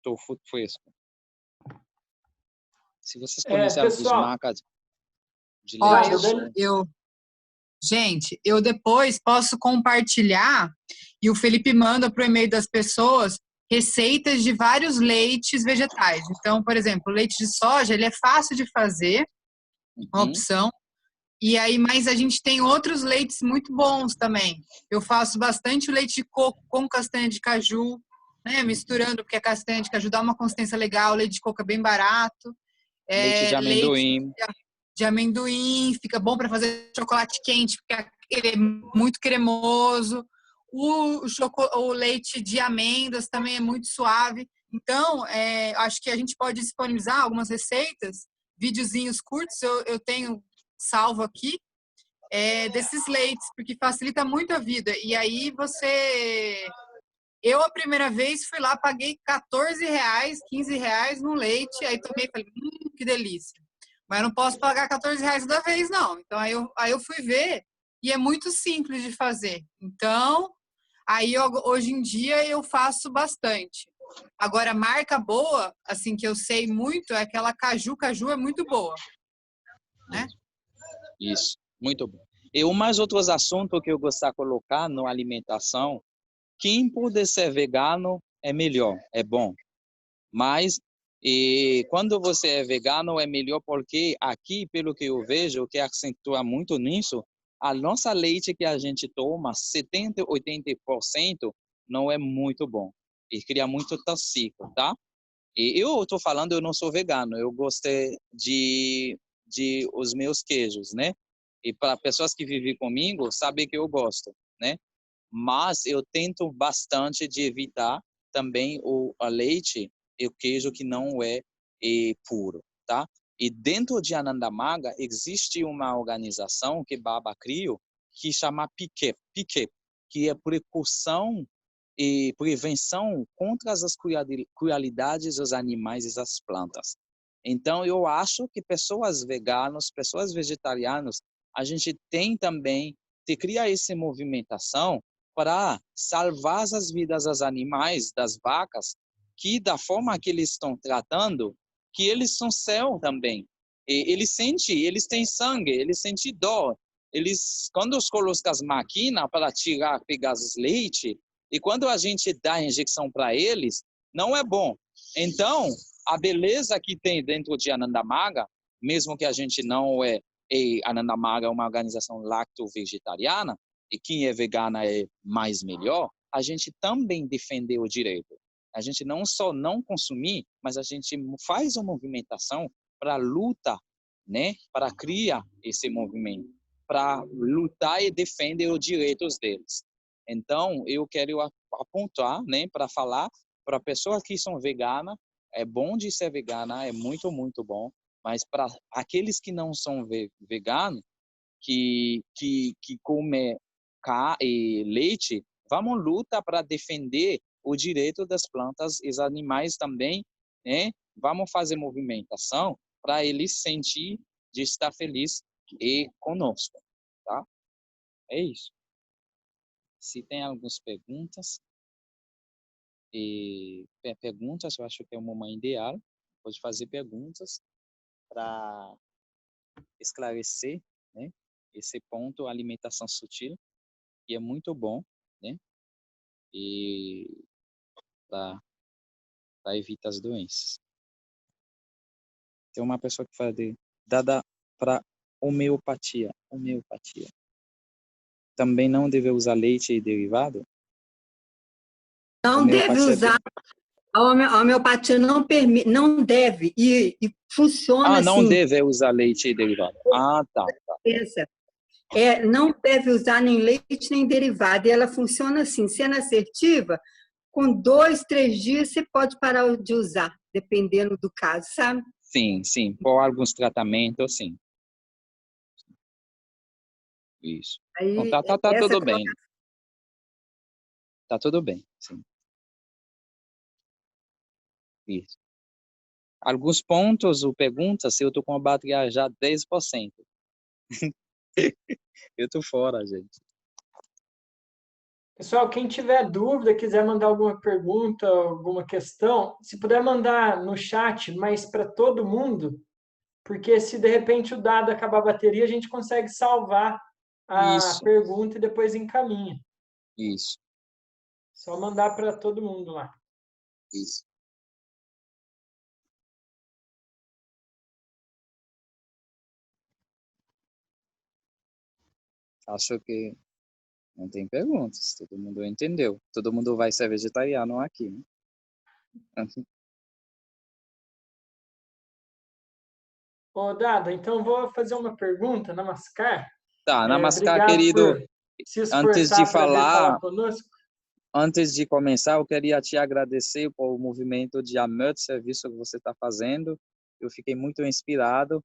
S2: Tofu fresco. Se vocês conhecem algumas
S5: Pessoal,
S2: marcas de
S3: Ó,
S2: leite de soja,
S3: gente, eu depois posso compartilhar e o Felipe manda para o e-mail das pessoas receitas de vários leites vegetais. Então, por exemplo, o leite de soja, ele é fácil de fazer, uma opção. E aí, mas a gente tem outros leites muito bons também. Eu faço bastante o leite de coco com castanha de caju, né? Misturando, porque a castanha de caju dá uma consistência legal, o leite de coco é bem barato.
S2: leite de
S3: Leite
S2: amendoim.
S3: de amendoim, fica bom para fazer chocolate quente, porque ele é muito cremoso. O leite de amêndoas também é muito suave. Então, acho que a gente pode disponibilizar algumas receitas, videozinhos curtos, eu tenho salvo aqui, desses leites, porque facilita muito a vida. E aí eu, a primeira vez, fui lá, paguei R$14, R$15 no leite, aí tomei e falei, que delícia. Mas eu não posso pagar R$14 toda vez, não. Então, aí eu fui ver, e é muito simples de fazer. Então, aí hoje em dia eu faço bastante. Agora, marca boa, assim, que eu sei muito, é aquela Caju. Caju é muito boa, né?
S2: Isso, muito bom. E mais outros assuntos que eu gostaria de colocar na alimentação, quem puder ser vegano é melhor, é bom. Mas quando você é vegano é melhor porque aqui, pelo que eu vejo, o que acentua muito nisso, a nossa leite que a gente toma, 70%, 80% não é muito bom. E cria muito tóxico, tá? E eu estou falando, eu não sou vegano, eu gostei de os meus queijos, né? E para pessoas que vivem comigo, sabem que eu gosto, né? Mas eu tento bastante de evitar também o leite e o queijo que não é puro, tá? E dentro de Anandamaga existe uma organização que Baba criou que chama PIQEP, que é precaução e prevenção contra as crueldades dos animais e das plantas. Então, eu acho que pessoas veganas, pessoas vegetarianas, a gente tem também de criar essa movimentação para salvar as vidas dos animais, das vacas, que da forma que eles estão tratando, que eles são céu também. E eles têm sangue, eles sentem dor. Quando os colocam as máquinas para tirar, pegar os leite, e quando a gente dá a injeção para eles, não é bom. Então, a beleza que tem dentro de Anandamaga, mesmo que a gente não Anandamaga é uma organização lacto-vegetariana, e quem é vegana é mais melhor, a gente também defende o direito. A gente não só não consumir, mas a gente faz uma movimentação para luta, né, para criar esse movimento, para lutar e defender os direitos deles. Então, eu quero apontar, né, para falar para pessoas que são veganas, é bom de ser vegana, é muito, muito bom, mas para aqueles que não são veganos, que comem leite, vamos lutar para defender o direito das plantas e dos animais também, né? Vamos fazer movimentação para eles sentir de estar feliz e conosco, tá? É isso. Se tem algumas perguntas, eu acho que é o momento ideal. Pode fazer perguntas para esclarecer, né, esse ponto, alimentação sutil, que é muito bom, né, e para evitar as doenças. Tem uma pessoa que fala dada para homeopatia. Também não deve usar leite e derivado?
S5: Não deve usar. A homeopatia não permite, não deve, e funciona
S2: não
S5: assim.
S2: deve usar leite derivado. Tá.
S5: Não deve usar nem leite nem derivado, e ela funciona assim, sendo assertiva, com 2, 3 dias você pode parar de usar, dependendo do caso, sabe?
S2: Sim, por alguns tratamentos, sim. Isso.
S5: Aí,
S2: Então, tá tudo bem. Tá tudo bem, sim. Isso. Alguns pontos ou perguntas, se eu tô com a bateria já 10%. Eu tô fora, gente.
S6: Pessoal, quem tiver dúvida, quiser mandar alguma pergunta, alguma questão, se puder mandar no chat, mas para todo mundo, porque se de repente o dado acabar a bateria, a gente consegue salvar a pergunta e depois encaminha.
S2: Isso.
S6: Só mandar para todo mundo lá.
S2: Isso. Acho que não tem perguntas. Todo mundo entendeu. Todo mundo vai ser vegetariano aqui, né?
S6: Ô, Dada, então vou fazer uma pergunta, Namaskar.
S2: Tá, Namaskar,
S6: obrigado
S2: querido.
S6: por se
S2: Antes de
S6: esforçar para vir falar conosco.
S2: Antes de começar, eu queria te agradecer por o movimento de amor de serviço que você está fazendo. Eu fiquei muito inspirado.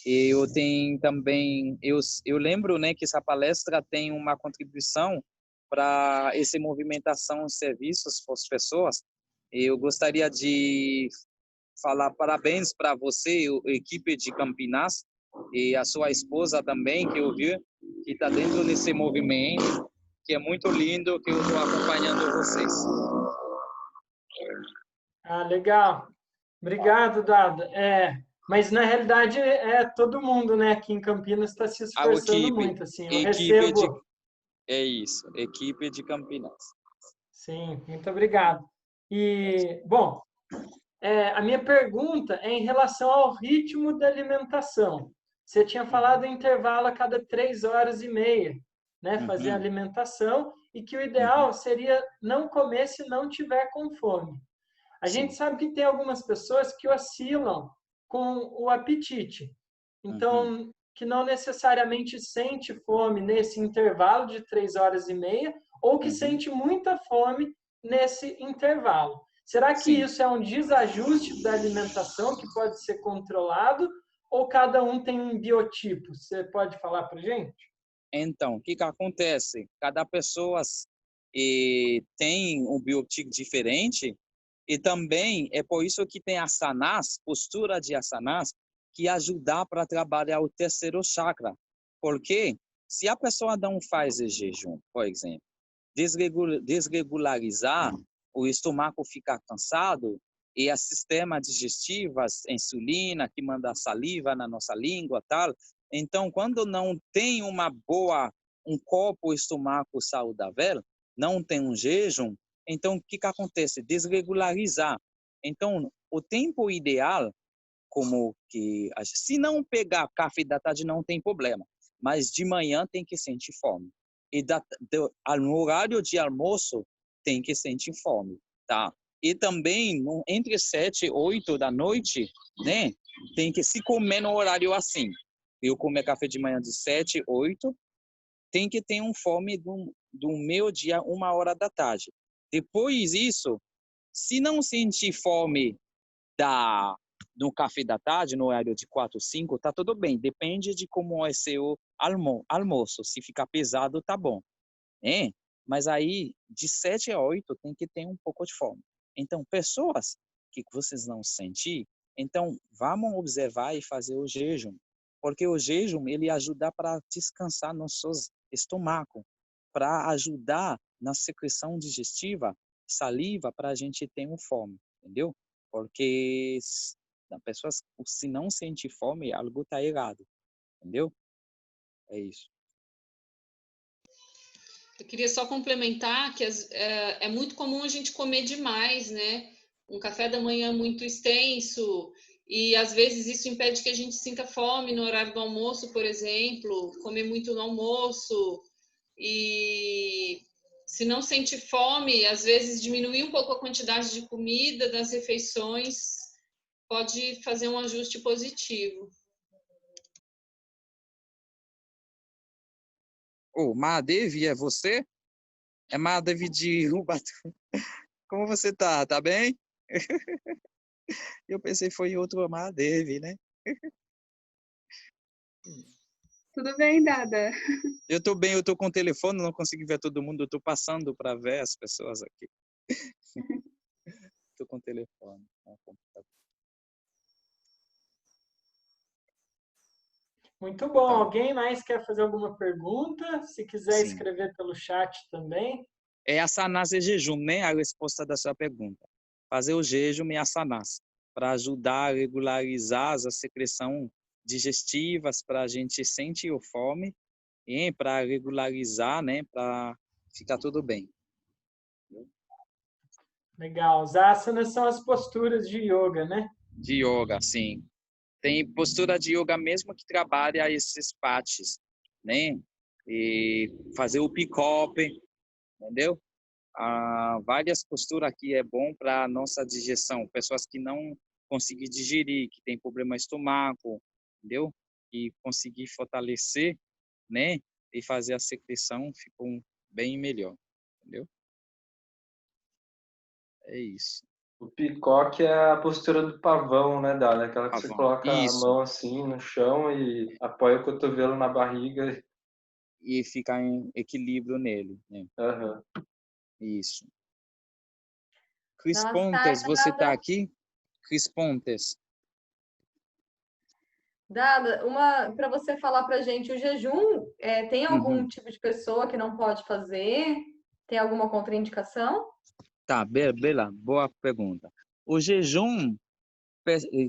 S2: E eu tenho também, eu lembro, né, que essa palestra tem uma contribuição para essa movimentação de serviços para as pessoas. E eu gostaria de falar parabéns para você, a equipe de Campinas, e a sua esposa também, que eu vi, que está dentro desse movimento, que é muito lindo, que eu estou acompanhando vocês.
S6: Legal. Obrigado, Dada. Mas, na realidade, todo mundo, né, aqui em Campinas está se esforçando muito. Assim, eu recebo...
S2: É isso, equipe de Campinas.
S6: Sim, muito obrigado. E, bom, a minha pergunta é em relação ao ritmo da alimentação. Você tinha falado em intervalo a cada 3h30, né, fazer a alimentação, e que o ideal seria não comer se não tiver com fome. A gente sabe que tem algumas pessoas que oscilam com o apetite. Então, que não necessariamente sente fome nesse intervalo de 3h30, ou que sente muita fome nesse intervalo. Será que isso é um desajuste da alimentação que pode ser controlado, ou cada um tem um biotipo? Você pode falar para a gente?
S2: Então, o que acontece? Cada pessoa tem um biotipo diferente, e também é por isso que tem asanas, postura de asanas, que ajudar para trabalhar o terceiro chakra. Porque se a pessoa não faz jejum, por exemplo, desregularizar, o estômago fica cansado e a sistema digestivo, a insulina que manda saliva na nossa língua, tal. Então, quando não tem um corpo estômago saudável, não tem um jejum, então o que acontece? Desregularizar. Então, o tempo ideal, como que se não pegar café da tarde não tem problema, mas de manhã tem que sentir fome. E no horário de almoço tem que sentir fome, tá? E também entre 7 e 8 da noite, né? Tem que se comer no horário assim. Eu comer café de manhã de 7, 8, tem que ter fome do meio-dia, 1h da tarde. Depois disso, se não sentir fome no café da tarde, no horário de 4, 5, tá tudo bem. Depende de como é seu almoço. Se ficar pesado, tá bom. Mas aí, de 7 a 8, tem que ter um pouco de fome. Então, pessoas que vocês não sentem, então, vamos observar e fazer o jejum. Porque o jejum, ele ajuda para descansar nosso estômago, para ajudar na secreção digestiva, saliva, para a gente ter fome, entendeu? Porque as pessoas, se não sente fome, algo está errado, entendeu? É isso.
S1: Eu queria só complementar que é muito comum a gente comer demais, né? Um café da manhã muito extenso, e às vezes isso impede que a gente sinta fome no horário do almoço, por exemplo, comer muito no almoço. E Se não sente fome, às vezes diminuir um pouco a quantidade de comida das refeições pode fazer um ajuste positivo.
S2: Ô, Mahadevi, é você? É Mahadevi de Ubatuba. Como você tá? Tá bem? Eu pensei foi outro Mahadevi, né?
S7: Tudo bem, Dada?
S2: Eu tô bem, eu tô com o telefone, não consigo ver todo mundo, eu tô passando para ver as pessoas aqui. Tô com o telefone.
S6: Muito bom.
S2: Tá.
S6: Alguém mais quer fazer alguma pergunta? Se quiser
S2: Sim.
S6: escrever pelo chat também.
S2: É asanas e jejum, né? A resposta da sua pergunta. Fazer o jejum e asanas, para ajudar a regularizar as secreções digestivas, para a gente sentir a fome, e para regularizar, né? Para ficar tudo bem.
S6: Legal. Os asanas são as posturas de yoga, né?
S2: De yoga, sim. Tem postura de yoga mesmo que trabalha esses partes, né? E fazer o pick-up, entendeu? Várias posturas aqui é bom para nossa digestão. Pessoas que não conseguem digerir, que tem problema estômago, entendeu? E conseguir fortalecer, né? E fazer a secreção ficam bem melhor, entendeu? É isso.
S4: O picoque é a postura do pavão, né, Dada? Aquela que você
S2: Pavão.
S4: coloca a
S2: Isso.
S4: mão assim no chão e apoia o cotovelo na barriga.
S2: E ficar em equilíbrio nele, né?
S4: Aham.
S2: Isso. Cris
S8: Nossa,
S2: Pontes, você está
S8: Dada,
S2: aqui? Cris Pontes.
S8: Dada, uma para você falar para gente, o jejum tem algum
S2: Uhum.
S8: tipo de pessoa que não pode fazer? Tem alguma contraindicação?
S2: Tá, bela, boa pergunta. O jejum,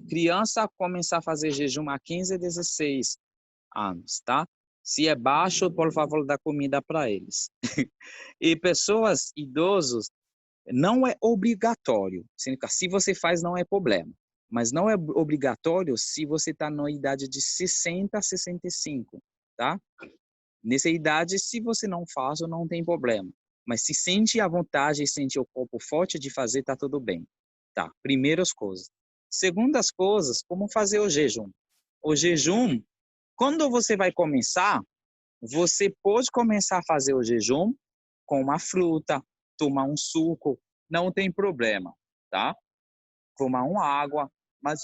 S2: criança começar a fazer jejum a 15, 16 anos, tá? Se é baixo, por favor, dá comida para eles. E pessoas idosos, não é obrigatório. Se você faz, não é problema. Mas não é obrigatório se você está na idade de 60 a 65, tá? Nessa idade, se você não faz, não tem problema. Mas se sente a vontade e sente o corpo forte de fazer, tá tudo bem. Tá, primeiras coisas. Segundas coisas, como fazer o jejum. O jejum, quando você vai começar, você pode começar a fazer o jejum com uma fruta, tomar um suco, não tem problema, tá? Tomar uma água, mas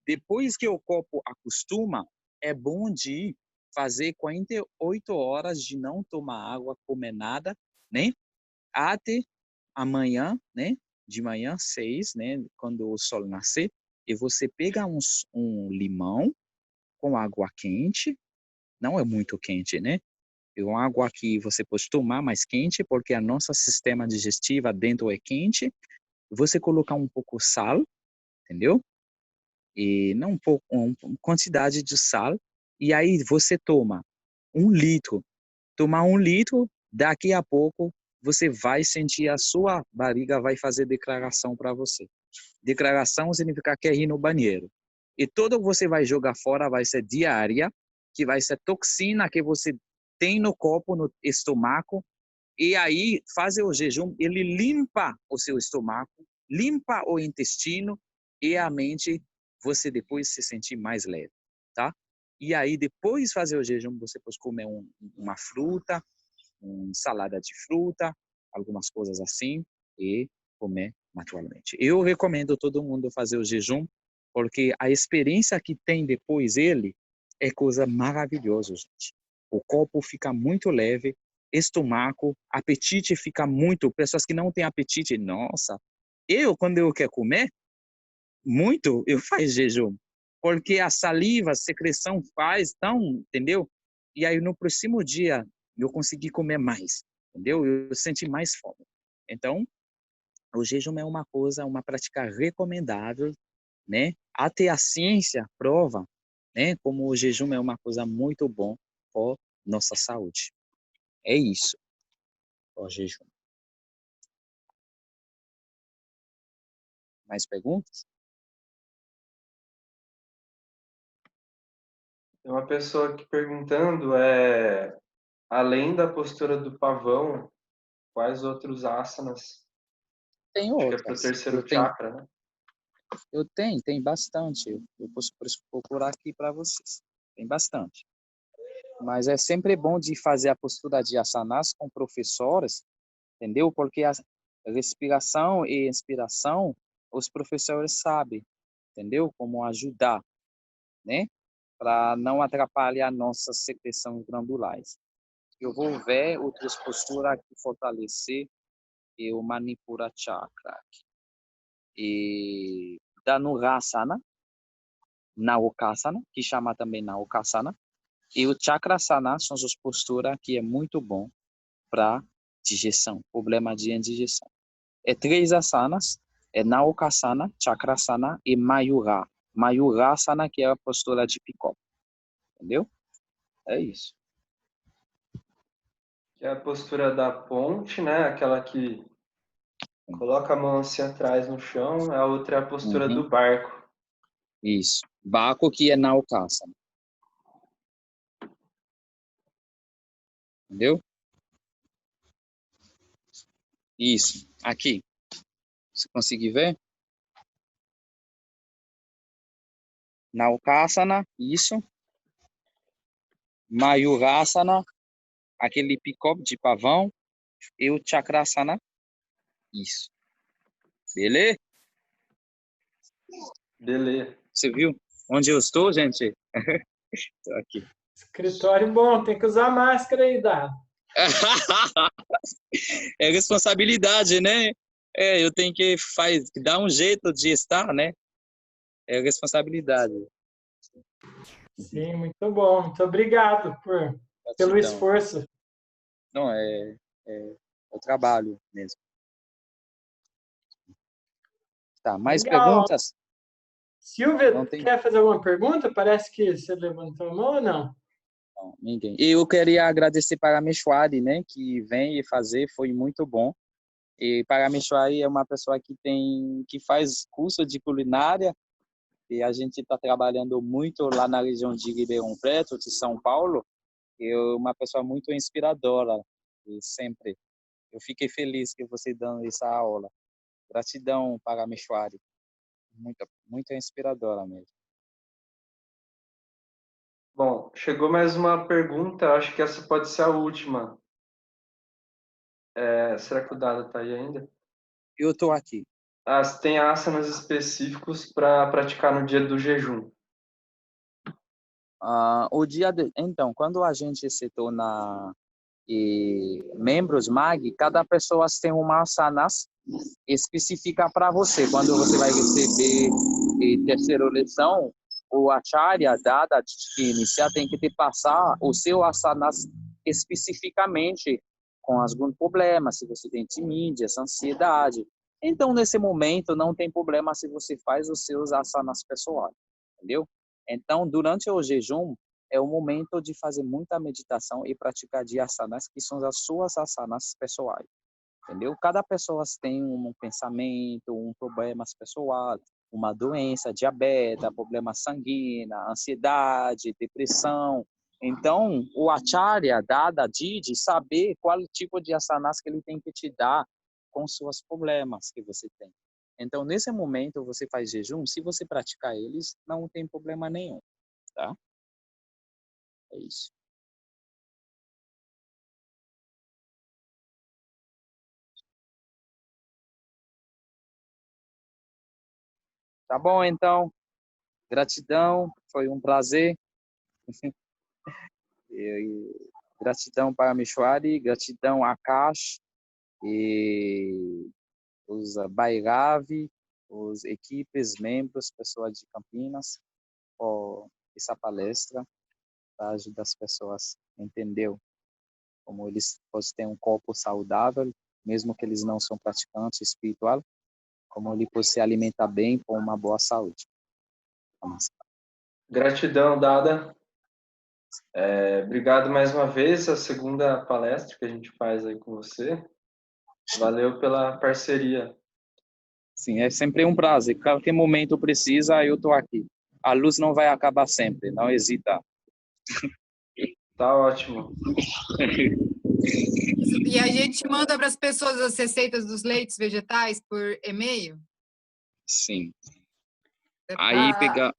S2: depois que o corpo acostuma, é bom de fazer 48 horas de não tomar água, comer nada, né? Até amanhã, né? De manhã, 6, né? Quando o sol nascer, e você pega um limão com água quente, não é muito quente, né? É uma água que você pode tomar mais quente, porque a nossa sistema digestivo dentro é quente. Você colocar um pouco de sal, entendeu? E não um pouco, uma quantidade de sal, e aí você toma 1 litro. Tomar 1 litro, daqui a pouco você vai sentir a sua barriga vai fazer declaração para você. Declaração significa que quer ir no banheiro. E tudo que você vai jogar fora vai ser diarreia, que vai ser toxina que você tem no corpo, no estômago, e aí fazer o jejum, ele limpa o seu estômago, limpa o intestino e a mente, você depois se sentir mais leve, tá? E aí depois fazer o jejum, você pode comer uma fruta, uma salada de fruta, algumas coisas assim, e comer naturalmente. Eu recomendo todo mundo fazer o jejum, porque a experiência que tem depois ele é coisa maravilhosa, gente. O corpo fica muito leve, estômago, apetite fica muito. Pessoas que não têm apetite, nossa. Quando eu quero comer muito, eu faço jejum. Porque a saliva, a secreção faz, tão, entendeu? E aí no próximo dia eu consegui comer mais, entendeu? Eu senti mais fome. Então, o jejum é uma coisa, uma prática recomendável, né? Até a ciência prova, né? Como o jejum é uma coisa muito bom para nossa saúde. É isso, o jejum. Mais perguntas?
S4: Tem uma pessoa aqui perguntando, além da postura do pavão, quais outros asanas?
S2: Tem
S4: Acho que é
S2: outras.
S4: para o terceiro
S2: Eu tenho,
S4: chakra, né?
S2: tem bastante. Eu posso procurar aqui para vocês. Tem bastante. Mas é sempre bom de fazer a postura de asanas com professores, entendeu? Porque a respiração e inspiração, os professores sabem, entendeu? Como ajudar, né? Para não atrapalhar nossas secreções glandulares. Eu vou ver outras posturas que fortalecer e o Manipura Chakra. E Dhanurasana, Naokasana, que chama também Naokasana, e o Chakrasana são as posturas que é muito bom para digestão, problema de indigestão. É 3 asanas, é Naokasana, Chakrasana e Mayura. Mayurasana, que é a postura de Peacock. Entendeu? É isso.
S4: Que é a postura da ponte, né? Aquela que coloca a mão assim atrás no chão. A outra é a postura do barco.
S2: Isso. Baco que é Naokasana. Entendeu? Isso. Aqui. Você consegue ver? Naokasana, isso. Mayurasana, aquele picope de pavão. E o Chakrasana, isso. Beleza?
S4: Beleza.
S2: Você viu onde eu estou, gente? Estou aqui.
S6: Escritório bom, tem que usar máscara aí, Dado.
S2: É responsabilidade, né? Eu tenho que dar um jeito de estar, né? É responsabilidade.
S6: Sim, muito bom. Muito obrigado pelo esforço.
S2: Não, é o trabalho mesmo. Tá, mais
S6: Legal.
S2: perguntas?
S6: Silvia, quer fazer alguma pergunta? Parece que você levantou a mão ou não?
S2: Não, ninguém. Eu queria agradecer para a Meshwari, né, que vem fazer, foi muito bom. E para a Meshwari é uma pessoa que faz curso de culinária e a gente está trabalhando muito lá na região de Ribeirão Preto, de São Paulo. E é uma pessoa muito inspiradora e sempre. Eu fiquei feliz que você dando essa aula. Gratidão para a Meshwari. Muito, muito inspiradora mesmo.
S4: Bom, chegou mais uma pergunta, acho que essa pode ser a última. Será que o Dado está aí ainda?
S2: Eu estou aqui.
S4: Tem asanas específicos para praticar no dia do jejum.
S2: Então, quando a gente se torna membros MAG, cada pessoa tem uma asana específica para você. Quando você vai receber terceira lição, o acharya dada de iniciar tem que te passar o seu asana especificamente com alguns problemas, se você tem timidez, ansiedade. Então, nesse momento, não tem problema se você faz os seus asanas pessoais, entendeu? Então, durante o jejum, é o momento de fazer muita meditação e praticar de asanas, que são as suas asanas pessoais, entendeu? Cada pessoa tem um pensamento, um problema pessoal, uma doença, diabetes, problema sanguíneo, ansiedade, depressão. Então, o acharya dá de saber qual tipo de asanas que ele tem que te dar com seus problemas que você tem. Então, nesse momento, você faz jejum, se você praticar eles, não tem problema nenhum, tá? É isso. Tá bom, então. Gratidão, foi um prazer. Gratidão para a Meshwari, gratidão a Akash e os Bairavi, os equipes, membros, pessoas de Campinas, por essa palestra para ajudar as pessoas a entender como eles podem ter um corpo saudável, mesmo que eles não são praticantes espiritual, como ele pode se alimentar bem com uma boa saúde.
S4: Gratidão, Dada. Obrigado mais uma vez, a segunda palestra que a gente faz aí com você. Valeu pela parceria.
S2: Sim, é sempre um prazer. Qualquer momento precisa, eu estou aqui. A luz não vai acabar sempre, não hesita.
S4: Tá ótimo.
S3: E a gente manda para as pessoas as receitas dos leites vegetais por e-mail?
S2: Sim.
S3: Ah,
S2: Aí pegar.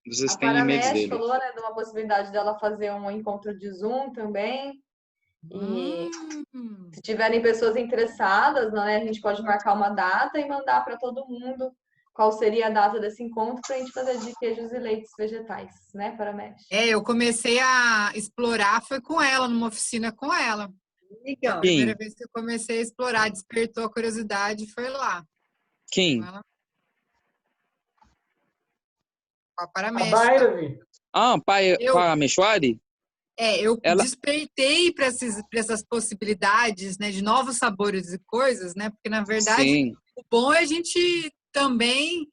S2: Vocês
S8: A
S2: têm e-mails
S8: Paramesh
S2: dele.
S8: falou, né, de uma possibilidade dela fazer um encontro de Zoom também. E se tiverem pessoas interessadas, né, a gente pode marcar uma data e mandar para todo mundo qual seria a data desse encontro para a gente fazer de queijos e leites vegetais, né, Paramesh?
S3: eu comecei a explorar, foi com ela, numa oficina com ela.
S5: Legal.
S3: A primeira vez que eu comecei a explorar, despertou a curiosidade, foi lá.
S2: Quem?
S3: Com ela. Com a
S6: A
S3: Paramesh.
S6: Bhairavi.
S2: Parameshwari?
S3: Eu
S2: Ela...
S3: despertei para essas possibilidades, né, de novos sabores e coisas, né? Porque, na verdade,
S2: Sim.
S3: o bom é a gente também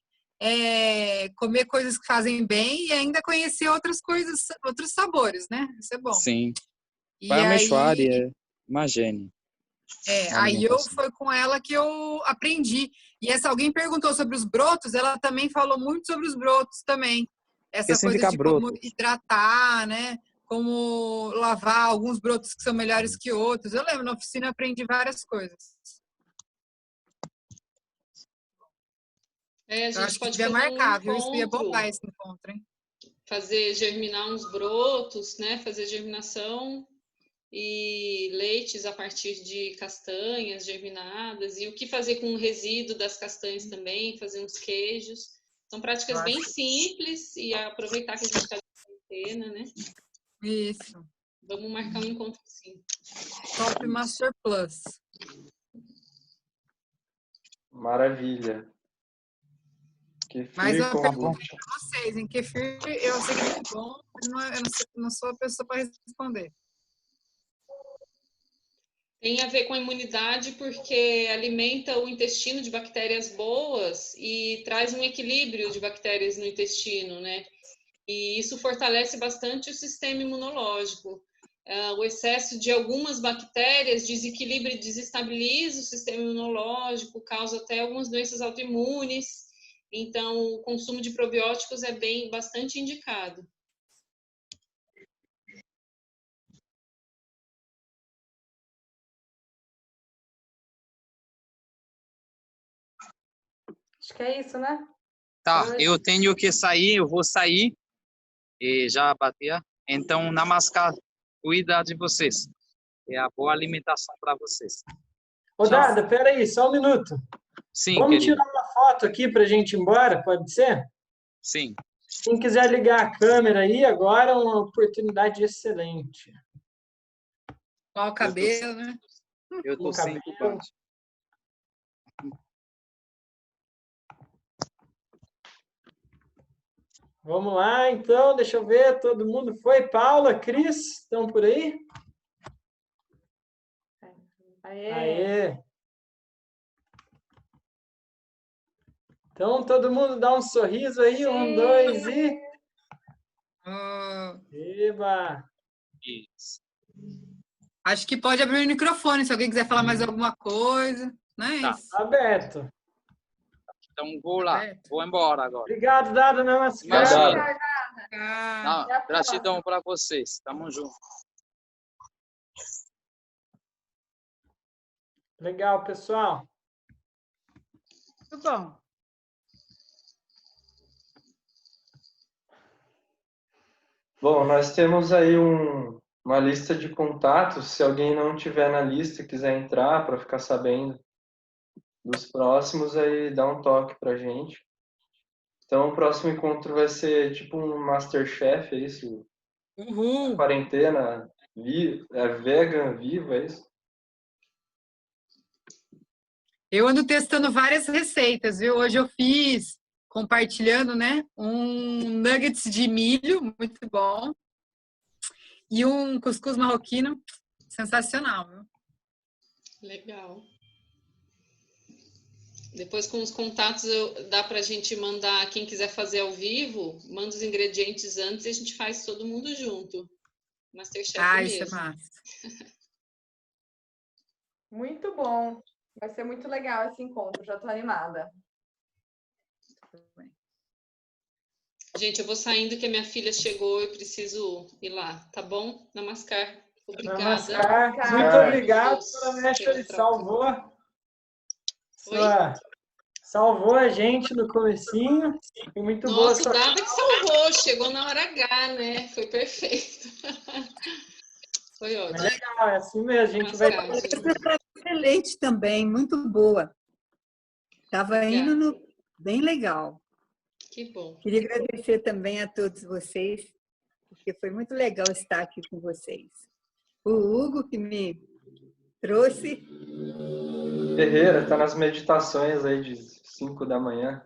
S3: comer coisas que fazem bem e ainda conhecer outras coisas, outros sabores, né? Isso é bom.
S2: Sim.
S3: E
S2: Parameshwari
S3: aí,
S2: é uma gênia.
S3: aí foi com ela que eu aprendi. E alguém perguntou sobre os brotos, ela também falou muito sobre os brotos também. Essa
S2: Que
S3: coisa
S2: significa
S3: de como
S2: brotos?
S3: hidratar, né? Como lavar alguns brotos que são melhores que outros. Eu lembro, na oficina eu aprendi várias coisas.
S1: A
S3: Eu
S1: gente
S3: acho que
S1: pode
S3: devia
S1: fazer um
S3: marcar, viu? Isso ia
S1: encontro,
S3: bombar esse encontro, hein?
S1: fazer germinar uns brotos, né? Fazer germinação e leites a partir de castanhas germinadas e o que fazer com o resíduo das castanhas também, fazer uns queijos. São práticas bem simples e aproveitar que a gente está de quarentena, né?
S3: Isso.
S1: Vamos marcar um encontro sim.
S3: Top Master Plus.
S4: Maravilha.
S3: Mas
S4: Kefir
S3: uma
S4: com
S3: pergunta
S4: kombucha.
S3: para vocês, em kefir eu sei que é muito bom, mas eu não sou a pessoa para responder.
S1: Tem a ver com a imunidade porque alimenta o intestino de bactérias boas e traz um equilíbrio de bactérias no intestino, né? E isso fortalece bastante o sistema imunológico. O excesso de algumas bactérias desequilibra e desestabiliza o sistema imunológico, causa até algumas doenças autoimunes. Então, o consumo de probióticos é bastante indicado.
S8: Acho que é isso, né?
S2: Tá,
S8: Por hoje.
S2: eu tenho que sair, eu vou sair e já bater. Então, namaskar, cuida de vocês. É a boa alimentação para vocês.
S6: Ô, Dada, peraí, só um minuto.
S2: Sim,
S6: Vamos
S2: querido.
S6: tirar uma foto aqui para a gente ir embora, pode ser?
S2: Sim.
S6: Quem quiser ligar a câmera aí, agora é uma oportunidade excelente.
S3: Qual o cabelo, né?
S2: Eu tô
S6: No
S2: sem
S6: cabelo.
S2: turbante.
S6: Vamos lá, então, deixa eu ver, todo mundo foi? Paula, Cris, estão por aí?
S8: Aê.
S6: Aê! Então, todo mundo dá um sorriso aí, 1, 2 e... Eba!
S2: Isso.
S3: Acho que pode abrir o microfone, se alguém quiser falar mais alguma coisa. Né?
S2: Tá.
S3: Isso.
S6: Aberto.
S2: Então, vou lá. Vou embora agora.
S6: Obrigado, Dada, namaskar.
S2: Imagina.
S3: Ah,
S2: Não, gratidão para vocês. Tamo junto.
S6: Legal, pessoal.
S3: muito bom.
S4: Bom, nós temos aí uma lista de contatos. Se alguém não tiver na lista e quiser entrar para ficar sabendo dos próximos, aí dá um toque pra gente. Então, o próximo encontro vai ser tipo um Masterchef, é isso?
S3: Uhul.
S4: Quarentena, vegan, vivo, é isso?
S3: Eu ando testando várias receitas, viu? Hoje eu fiz, compartilhando, né? Um nuggets de milho, muito bom. E um cuscuz marroquino, sensacional, viu?
S1: Legal. Depois, com os contatos, dá para a gente mandar, quem quiser fazer ao vivo, manda os ingredientes antes e a gente faz todo mundo junto. Masterchef
S3: Isso é
S1: mesmo.
S3: massa.
S8: Muito bom. Vai ser muito legal esse encontro, já estou animada.
S1: Gente, eu vou saindo que a minha filha chegou, eu preciso ir lá, tá bom? Namaskar. Obrigada.
S6: Namaskar. Muito
S4: Namaskar.
S6: obrigado,
S1: Deus,
S6: Dona Mestre.
S1: pela troca.
S6: Salvou a gente no comecinho. Foi muito boa.
S1: Nossa, o Dada que salvou, chegou na hora H, né? Foi perfeito. Foi
S6: É
S1: ótimo.
S6: legal, é assim mesmo. A gente vai.
S5: Excelente também, muito boa. Estava indo no bem legal.
S1: Que bom.
S5: Queria agradecer também a todos vocês, porque foi muito legal estar aqui com vocês. O Hugo, que me trouxe.
S4: Ferreira, tá nas meditações aí de 5 da manhã.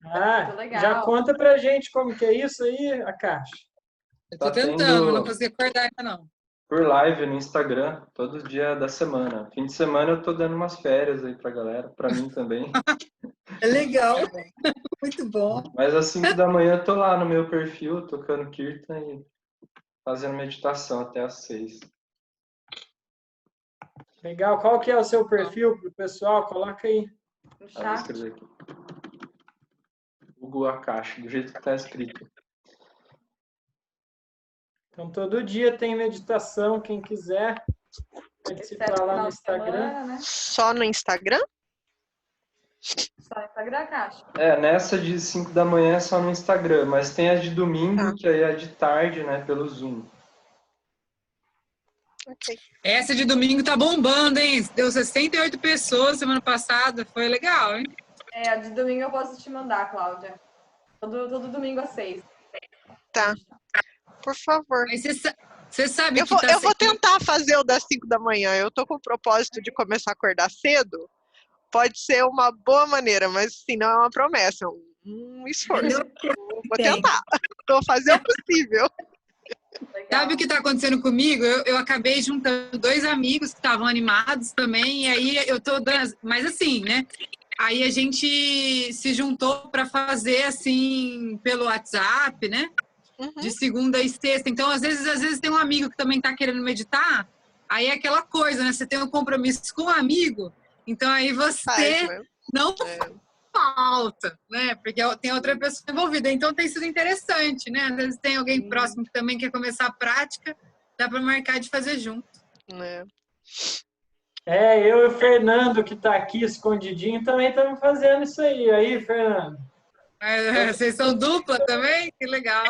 S6: Ah,
S8: legal.
S6: já conta pra gente como que é isso aí, a caixa.
S3: Eu tô
S4: Tá
S3: tentando,
S4: tendo-
S3: não consegui acordar ainda não.
S4: Por live no Instagram, todo dia da semana. Fim de semana eu tô dando umas férias aí pra galera, pra mim também.
S5: É legal, muito bom.
S4: Mas às 5 da manhã eu tô lá no meu perfil, tocando Kirtan e fazendo meditação até às 6.
S6: Legal. Qual que é o seu perfil pro pessoal? Coloca aí.
S8: No
S4: Vou
S8: chat.
S4: escrever aqui. Google Akashi, do jeito que tá escrito.
S6: Então, todo dia tem meditação. Quem quiser participar lá no Instagram.
S8: Semana, né?
S9: Só no Instagram?
S8: Só no Instagram, Caixa.
S4: Nessa de 5 da manhã é só no Instagram, mas tem a de domingo, que aí é de tarde, né, pelo Zoom.
S9: Ok.
S3: Essa de domingo tá bombando, hein? Deu 68 pessoas semana passada. Foi legal, hein?
S8: A de domingo eu posso te mandar, Cláudia. Todo domingo às 6.
S9: Tá. Por favor.
S3: Mas você sabe
S9: Eu
S3: que
S9: vou,
S3: tá
S9: eu vou tentar fazer o das 5 da manhã. Eu tô com o propósito de começar a acordar cedo. Pode ser uma boa maneira, mas assim, não é uma promessa, é um esforço. Vou tentar. Vou fazer o possível.
S3: Sabe o que está acontecendo comigo? Eu acabei juntando 2 amigos que estavam animados também, e aí eu tô dando. Mas assim, né? Aí a gente se juntou para fazer assim pelo WhatsApp, né? De segunda e sexta. Então, às vezes tem um amigo que também está querendo meditar. Aí é aquela coisa, né? Você tem um compromisso com um amigo, então aí você não falta, né? Porque tem outra pessoa envolvida. Então tem sido interessante, né? Às vezes tem alguém próximo que também quer começar a prática, dá para marcar de fazer junto.
S6: Eu e o Fernando, que está aqui escondidinho, também estamos fazendo isso aí. Aí, Fernando?
S3: Vocês são dupla também? Que legal.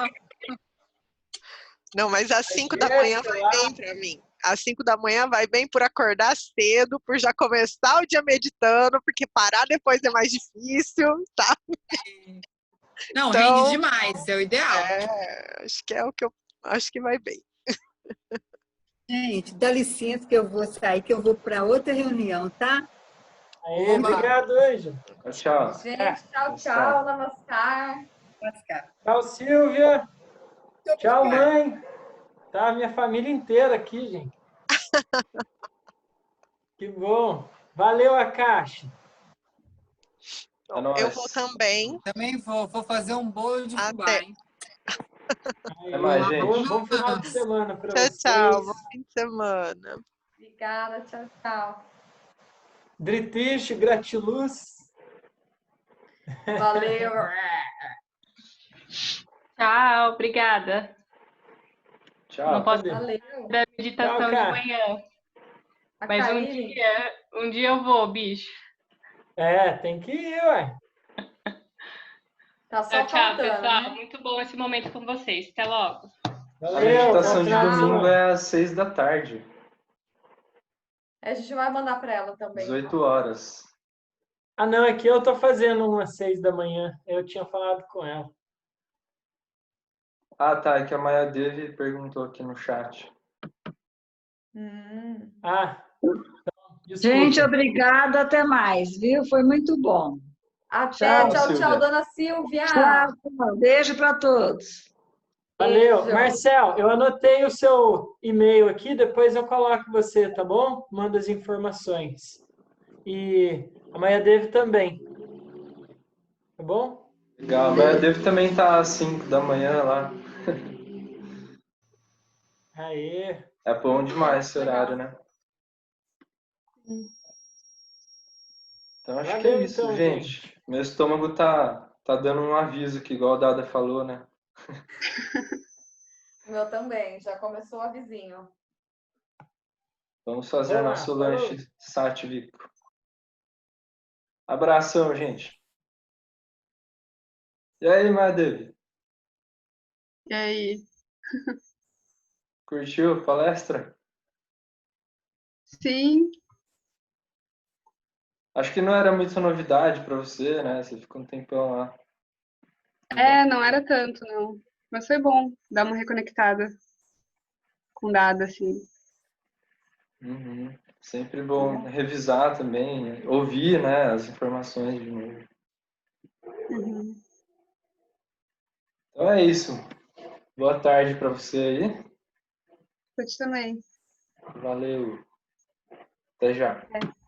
S9: Não, mas às 5 da manhã vai bem para mim. Às 5 da manhã vai bem por acordar cedo, por já começar o dia meditando, porque parar depois é mais difícil, tá?
S3: Não,
S9: então,
S3: rende demais, é o ideal.
S9: Acho que é o que eu acho que vai bem.
S5: Gente, dá licença que eu vou sair, que eu vou para outra reunião, tá?
S6: Obrigado, Ângela.
S4: Tchau.
S8: Gente, tchau, namaskar.
S6: Tchau, Silvia. Tchau, mãe. Tá a minha família inteira aqui, gente. Que bom. Valeu, Akashi.
S9: Eu vou também.
S3: Também vou fazer um bolo de fubá, hein?
S4: Até mais, gente.
S6: Bom final de semana para vocês.
S9: Tchau, bom fim de semana.
S8: Obrigada, tchau.
S6: Dritish, gratiluz.
S8: Valeu.
S10: Tchau, obrigada.
S4: Tchau.
S10: Não posso
S8: Valeu.
S10: da meditação
S6: Tchau,
S10: de
S6: cara.
S10: manhã.
S8: A
S10: Mas
S8: Karine.
S10: um dia eu vou, bicho.
S6: Tem que ir, ué.
S8: Tá só
S10: Tchau,
S8: faltando,
S10: pessoal.
S8: né?
S10: Muito bom esse momento com vocês. Até logo.
S4: A meditação de
S6: tchau.
S4: domingo é às 6 da tarde,
S8: A gente vai mandar para ela também.
S4: 18 horas.
S6: Ah, não, aqui eu tô fazendo umas 6 da manhã. Eu tinha falado com ela.
S4: Ah, tá. É que a Maia Devi perguntou aqui no chat.
S6: Ah, desculpa.
S11: Gente, obrigada. Até mais, viu? Foi muito bom.
S8: Até, tchau,
S4: Silvia.
S8: dona Silvia.
S11: Tchau. Beijo para todos.
S6: Valeu.
S8: Beijo.
S6: Marcel, eu anotei o seu e-mail aqui, depois eu coloco você, tá bom? Manda as informações. E a Maia Devi também. Tá bom?
S4: Legal. A Maia Devi também tá às 5 da manhã lá.
S6: Aê.
S4: É bom demais esse horário, né? Então acho que é
S6: Valeu,
S4: isso,
S6: então,
S4: gente. Meu estômago tá dando um aviso aqui, igual a Dada falou, né?
S8: Meu também, já começou o avizinho.
S4: Vamos fazer
S6: Olá,
S4: nosso
S6: falou.
S4: lanche sátivico. Abração, gente. E aí, Madevi?
S7: E aí?
S4: Curtiu a palestra?
S7: Sim,
S4: Acho que não era muita novidade para você, né? Você ficou um tempão lá.
S7: não era tanto, não. Mas foi bom dar uma reconectada com dado, assim.
S4: Uhum. Sempre bom revisar também, ouvir, né, as informações de novo.
S7: Uhum.
S4: Então é isso. Boa tarde para você aí.
S7: Pra ti também.
S4: Valeu. Até já.
S7: É.